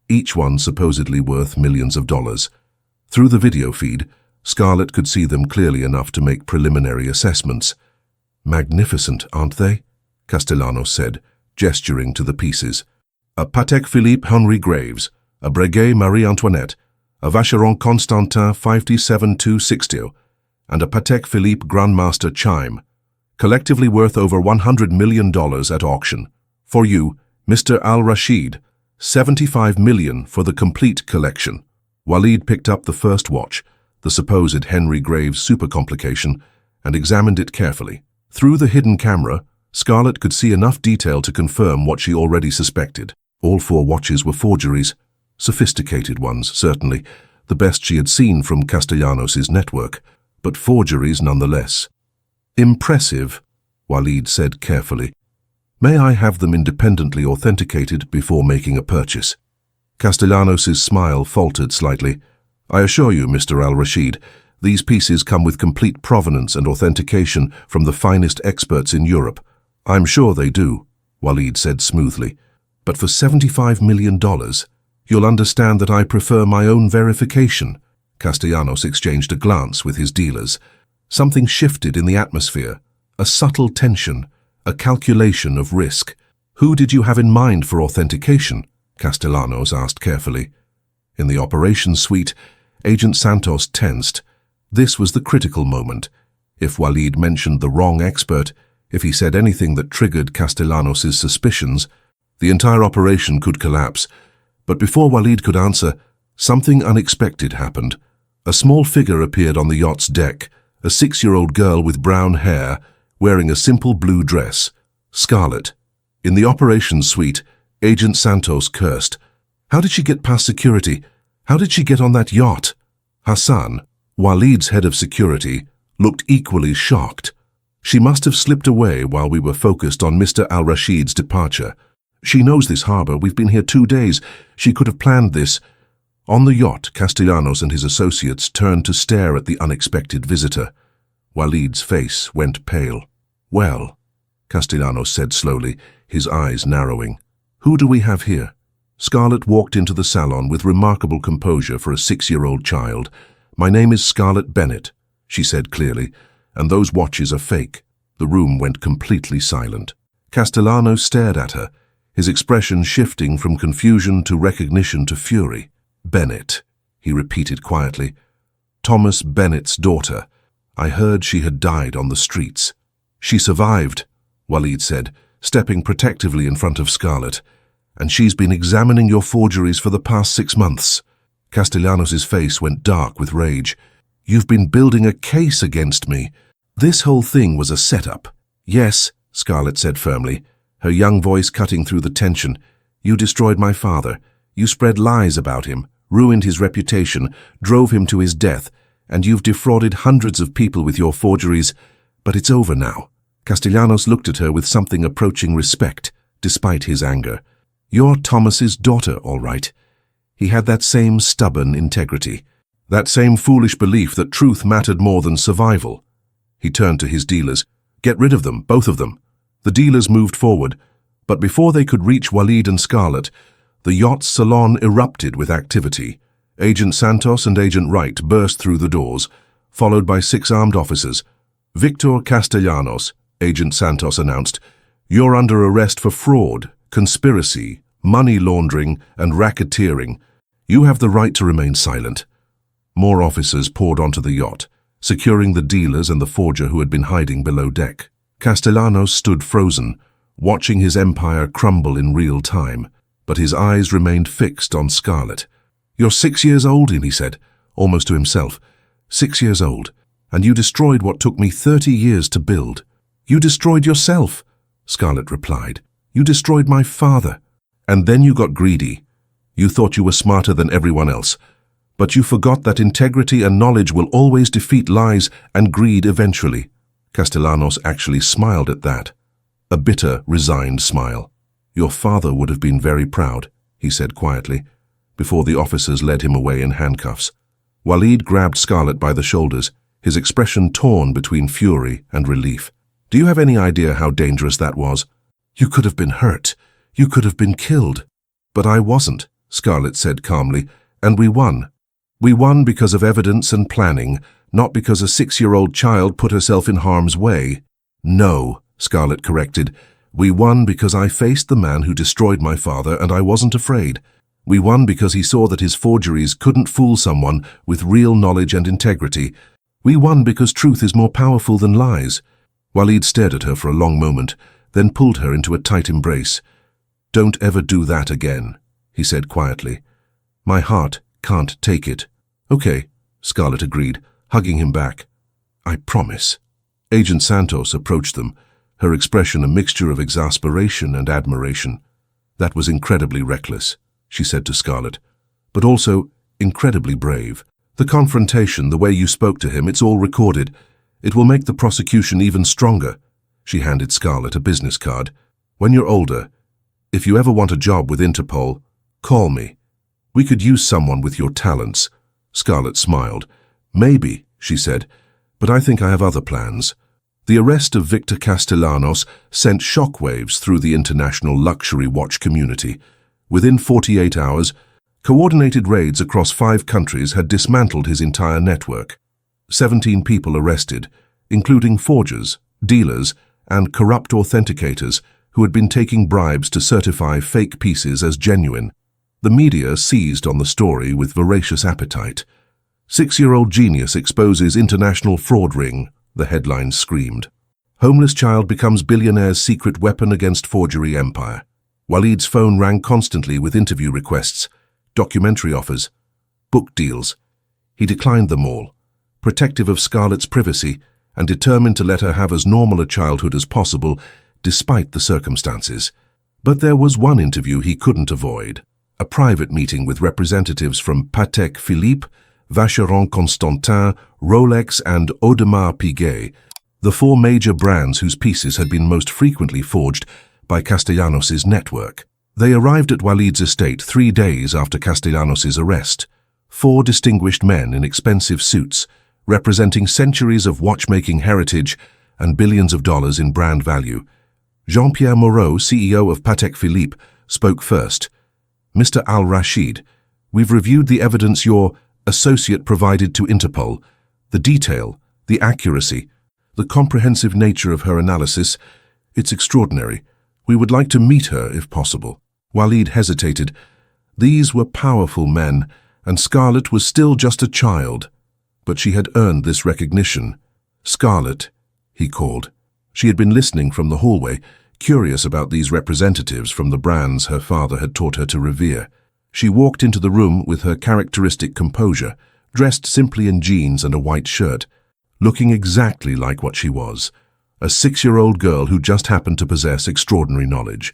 each one supposedly worth millions of dollars. Through the video feed, Scarlett could see them clearly enough to make preliminary assessments. "Magnificent, aren't they?" Castellanos said, gesturing to the pieces. "A Patek Philippe Henri Graves, a Breguet Marie Antoinette, a Vacheron Constantin 57260, and a Patek Philippe Grandmaster Chime, collectively worth over $100 million at auction. For you, Mr. al-Rashid, $75 million for the complete collection." Walid picked up the first watch, the supposed Henry Graves supercomplication, and examined it carefully. Through the hidden camera, Scarlett could see enough detail to confirm what she already suspected. All 4 watches were forgeries. Sophisticated ones, certainly, the best she had seen from Castellanos' network, but forgeries nonetheless. Impressive, Walid said carefully. May I have them independently authenticated before making a purchase? Castellanos' smile faltered slightly. I assure you, Mr. Al-Rashid, these pieces come with complete provenance and authentication from the finest experts in Europe. I'm sure they do, Walid said smoothly. But for $75 million, you'll understand that I prefer my own verification. Castellanos exchanged a glance with his dealers. Something shifted in the atmosphere, a subtle tension, a calculation of risk. Who did you have in mind for authentication? Castellanos asked carefully. In the operations suite, Agent Santos tensed. This was the critical moment. If Walid mentioned the wrong expert, if he said anything that triggered Castellanos' suspicions, the entire operation could collapse. But before Walid could answer, something unexpected happened. A small figure appeared on the yacht's deck, a 6-year-old girl with brown hair, wearing a simple blue dress. Scarlett. In the operations suite, Agent Santos cursed. How did she get past security? How did she get on that yacht? Hassan, Walid's head of security, looked equally shocked. She must have slipped away while we were focused on Mr. Al-Rashid's departure. She knows this harbor. We've been here 2 days. She could have planned this. On the yacht, Castellanos and his associates turned to stare at the unexpected visitor. Walid's face went pale. Well, Castellanos said slowly, his eyes narrowing. Who do we have here? Scarlett walked into the salon with remarkable composure for a 6-year-old child. My name is Scarlett Bennett, she said clearly, and those watches are fake. The room went completely silent. Castellanos stared at her, his expression shifting from confusion to recognition to fury. Bennett, he repeated quietly. Thomas Bennett's daughter. I heard she had died on the streets. She survived, Walid said, stepping protectively in front of Scarlett. And she's been examining your forgeries for the past 6 months. Castellanos' face went dark with rage. You've been building a case against me. This whole thing was a setup. Yes, Scarlett said firmly, her young voice cutting through the tension. You destroyed my father. You spread lies about him, ruined his reputation, drove him to his death, and you've defrauded hundreds of people with your forgeries. But it's over now. Castellanos looked at her with something approaching respect, despite his anger. You're Thomas's daughter, all right. He had that same stubborn integrity, that same foolish belief that truth mattered more than survival. He turned to his dealers. Get rid of them, both of them. The dealers moved forward, but before they could reach Walid and Scarlett, the yacht's salon erupted with activity. Agent Santos and Agent Wright burst through the doors, followed by 6 armed officers. Victor Castellanos, Agent Santos announced, you're under arrest for fraud, conspiracy, money laundering, and racketeering. You have the right to remain silent. More officers poured onto the yacht, securing the dealers and the forger who had been hiding below deck. Castellanos stood frozen, watching his empire crumble in real time, but his eyes remained fixed on Scarlett. You're 6 years old, he said, almost to himself. 6 years old, and you destroyed what took me 30 years to build. You destroyed yourself, Scarlett replied. You destroyed my father, and then you got greedy. You thought you were smarter than everyone else, but you forgot that integrity and knowledge will always defeat lies and greed eventually. Castellanos actually smiled at that, a bitter, resigned smile. Your father would have been very proud, he said quietly, before the officers led him away in handcuffs. Walid grabbed Scarlett by the shoulders, his expression torn between fury and relief. Do you have any idea how dangerous that was? You could have been hurt. You could have been killed. But I wasn't, Scarlett said calmly, and we won. We won because of evidence and planning, not because a 6-year-old child put herself in harm's way. No, Scarlett corrected. We won because I faced the man who destroyed my father and I wasn't afraid. We won because he saw that his forgeries couldn't fool someone with real knowledge and integrity. We won because truth is more powerful than lies. Walid stared at her for a long moment, then pulled her into a tight embrace. Don't ever do that again, he said quietly. My heart Can't take it. Okay, Scarlett agreed, hugging him back. I promise. Agent Santos approached them, her expression a mixture of exasperation and admiration. That was incredibly reckless, she said to Scarlett, but also incredibly brave. The confrontation, the way you spoke to him, it's all recorded. It will make the prosecution even stronger. She handed Scarlett a business card. When you're older, if you ever want a job with Interpol, call me. We could use someone with your talents. Scarlett smiled. Maybe, she said, but I think I have other plans. The arrest of Victor Castellanos sent shockwaves through the international luxury watch community. Within 48 hours, coordinated raids across 5 countries had dismantled his entire network. 17 people arrested, including forgers, dealers, and corrupt authenticators who had been taking bribes to certify fake pieces as genuine. The media seized on the story with voracious appetite. 6-year-old genius exposes international fraud ring, the headlines screamed. Homeless child becomes billionaire's secret weapon against forgery empire. Waleed's phone rang constantly with interview requests, documentary offers, book deals. He declined them all, protective of Scarlett's privacy and determined to let her have as normal a childhood as possible, despite the circumstances. But there was one interview he couldn't avoid, a private meeting with representatives from Patek Philippe, Vacheron Constantin, Rolex and Audemars Piguet, the 4 major brands whose pieces had been most frequently forged by Castellanos' network. They arrived at Waleed's estate 3 days after Castellanos' arrest. 4 distinguished men in expensive suits, representing centuries of watchmaking heritage and billions of dollars in brand value. Jean-Pierre Moreau, CEO of Patek Philippe, spoke first. Mr. Al-Rashid, we've reviewed the evidence your associate provided to Interpol. The detail, the accuracy, the comprehensive nature of her analysis, it's extraordinary. We would like to meet her if possible. Waleed hesitated. These were powerful men, and Scarlett was still just a child. But she had earned this recognition. Scarlett, he called. She had been listening from the hallway, curious about these representatives from the brands her father had taught her to revere. She walked into the room with her characteristic composure, dressed simply in jeans and a white shirt, looking exactly like what she was, a 6-year-old girl who just happened to possess extraordinary knowledge.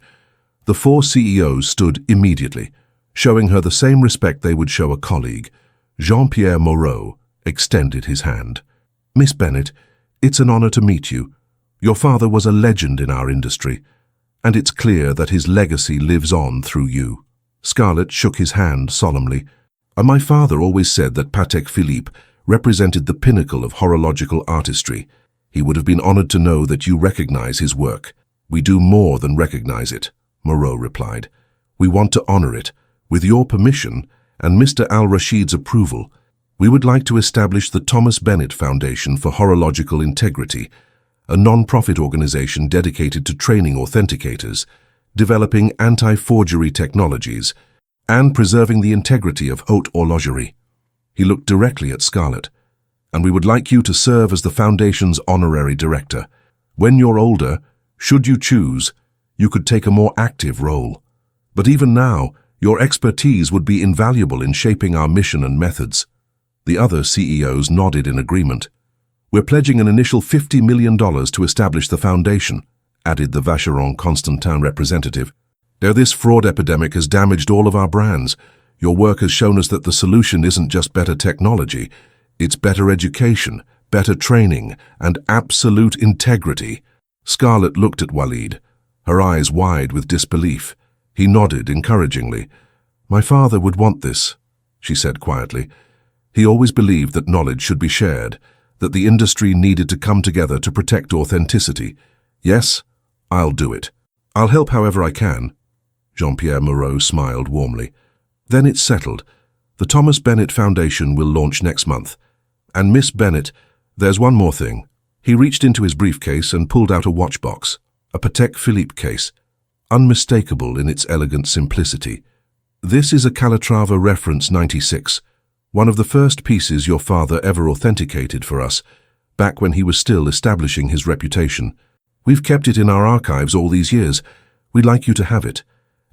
The 4 CEOs stood immediately, showing her the same respect they would show a colleague. Jean-Pierre Moreau extended his hand. Miss Bennett, it's an honor to meet you. Your father was a legend in our industry, and it's clear that his legacy lives on through you. Scarlett shook his hand solemnly. My father always said that Patek Philippe represented the pinnacle of horological artistry. He would have been honored to know that you recognize his work. We do more than recognize it, Moreau replied. We want to honor it. With your permission and Mr. Al-Rashid's approval, we would like to establish the Thomas Bennett Foundation for Horological Integrity, a non-profit organization dedicated to training authenticators, developing anti-forgery technologies, and preserving the integrity of haute horlogerie. He looked directly at Scarlett. And we would like you to serve as the Foundation's honorary director. When you're older, should you choose, you could take a more active role. But even now, your expertise would be invaluable in shaping our mission and methods. The other CEOs nodded in agreement. We're pledging an initial $50 million to establish the foundation, added the Vacheron Constantin representative. Now, this fraud epidemic has damaged all of our brands. Your work has shown us that the solution isn't just better technology, it's better education, better training, and absolute integrity. Scarlett looked at Waleed, her eyes wide with disbelief. He nodded encouragingly. My father would want this, she said quietly. He always believed that knowledge should be shared, that the industry needed to come together to protect authenticity. Yes, I'll do it. I'll help however I can. Jean-Pierre Moreau smiled warmly. Then it's settled. The Thomas Bennett Foundation will launch next month. And Miss Bennett, there's one more thing. He reached into his briefcase and pulled out a watch box, a Patek Philippe case, unmistakable in its elegant simplicity. This is a Calatrava Reference 96, one of the first pieces your father ever authenticated for us, back when he was still establishing his reputation. We've kept it in our archives all these years. We'd like you to have it,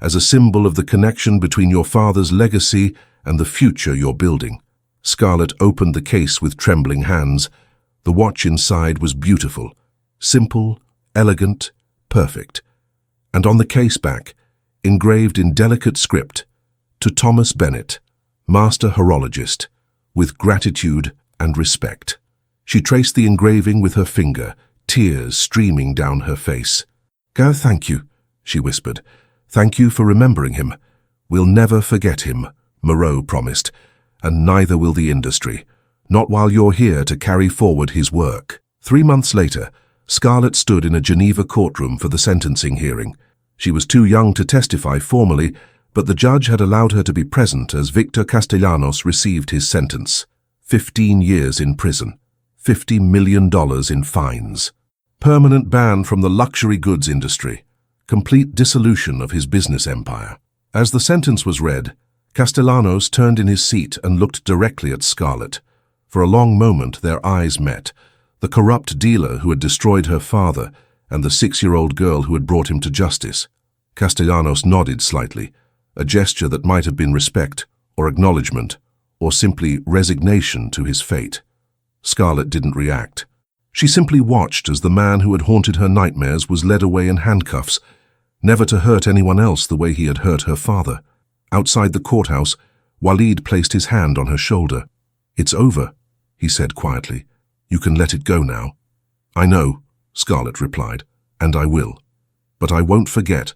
as a symbol of the connection between your father's legacy and the future you're building. Scarlett opened the case with trembling hands. The watch inside was beautiful, simple, elegant, perfect. And on the case back, engraved in delicate script, "To Thomas Bennett, Master Horologist, with gratitude and respect." She traced the engraving with her finger, tears streaming down her face. Thank you," she whispered. "Thank you for remembering him. We'll never forget him," Moreau promised, "and neither will the industry. Not while you're here to carry forward his work." 3 months later, Scarlett stood in a Geneva courtroom for the sentencing hearing. She was too young to testify formally, but the judge had allowed her to be present as Victor Castellanos received his sentence. 15 years in prison, $50 million in fines, permanent ban from the luxury goods industry, complete dissolution of his business empire. As the sentence was read, Castellanos turned in his seat and looked directly at Scarlett. For a long moment their eyes met, the corrupt dealer who had destroyed her father and the 6-year-old girl who had brought him to justice. Castellanos nodded slightly, a gesture that might have been respect or acknowledgement or simply resignation to his fate. Scarlett didn't react. She simply watched as the man who had haunted her nightmares was led away in handcuffs, never to hurt anyone else the way he had hurt her father. Outside the courthouse, Walid placed his hand on her shoulder. "It's over," he said quietly. "You can let it go now." "I know," Scarlett replied, "and I will. But I won't forget.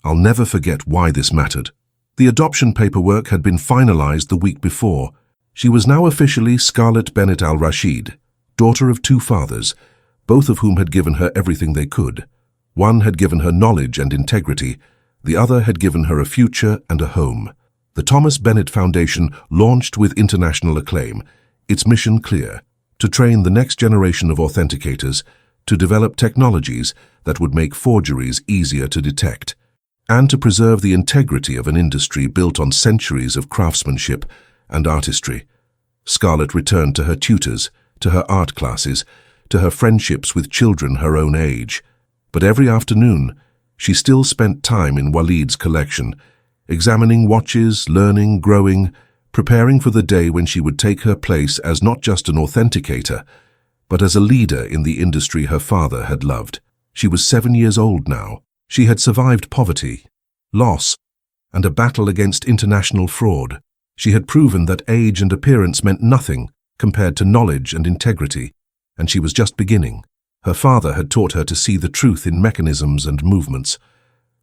I'll never forget why this mattered." The adoption paperwork had been finalized the week before. She was now officially Scarlett Bennett al-Rashid, daughter of 2 fathers, both of whom had given her everything they could. One had given her knowledge and integrity, the other had given her a future and a home. The Thomas Bennett Foundation launched with international acclaim, its mission clear: to train the next generation of authenticators, to develop technologies that would make forgeries easier to detect, and to preserve the integrity of an industry built on centuries of craftsmanship and artistry. Scarlett returned to her tutors, to her art classes, to her friendships with children her own age. But every afternoon, she still spent time in Walid's collection, examining watches, learning, growing, preparing for the day when she would take her place as not just an authenticator, but as a leader in the industry her father had loved. She was 7 years old now. She had survived poverty, loss, and a battle against international fraud. She had proven that age and appearance meant nothing compared to knowledge and integrity, and she was just beginning. Her father had taught her to see the truth in mechanisms and movements.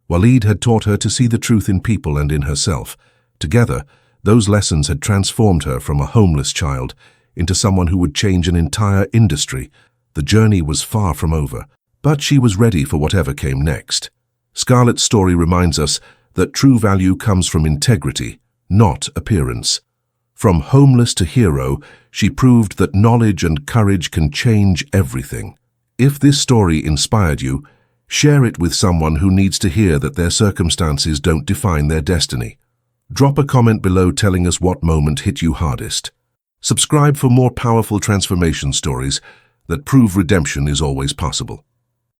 Walid had taught her to see the truth in people and in herself. Together, those lessons had transformed her from a homeless child into someone who would change an entire industry. The journey was far from over, but she was ready for whatever came next. Scarlett's story reminds us that true value comes from integrity, not appearance. From homeless to hero, she proved that knowledge and courage can change everything. If this story inspired you, share it with someone who needs to hear that their circumstances don't define their destiny. Drop a comment below telling us what moment hit you hardest. Subscribe for more powerful transformation stories that prove redemption is always possible.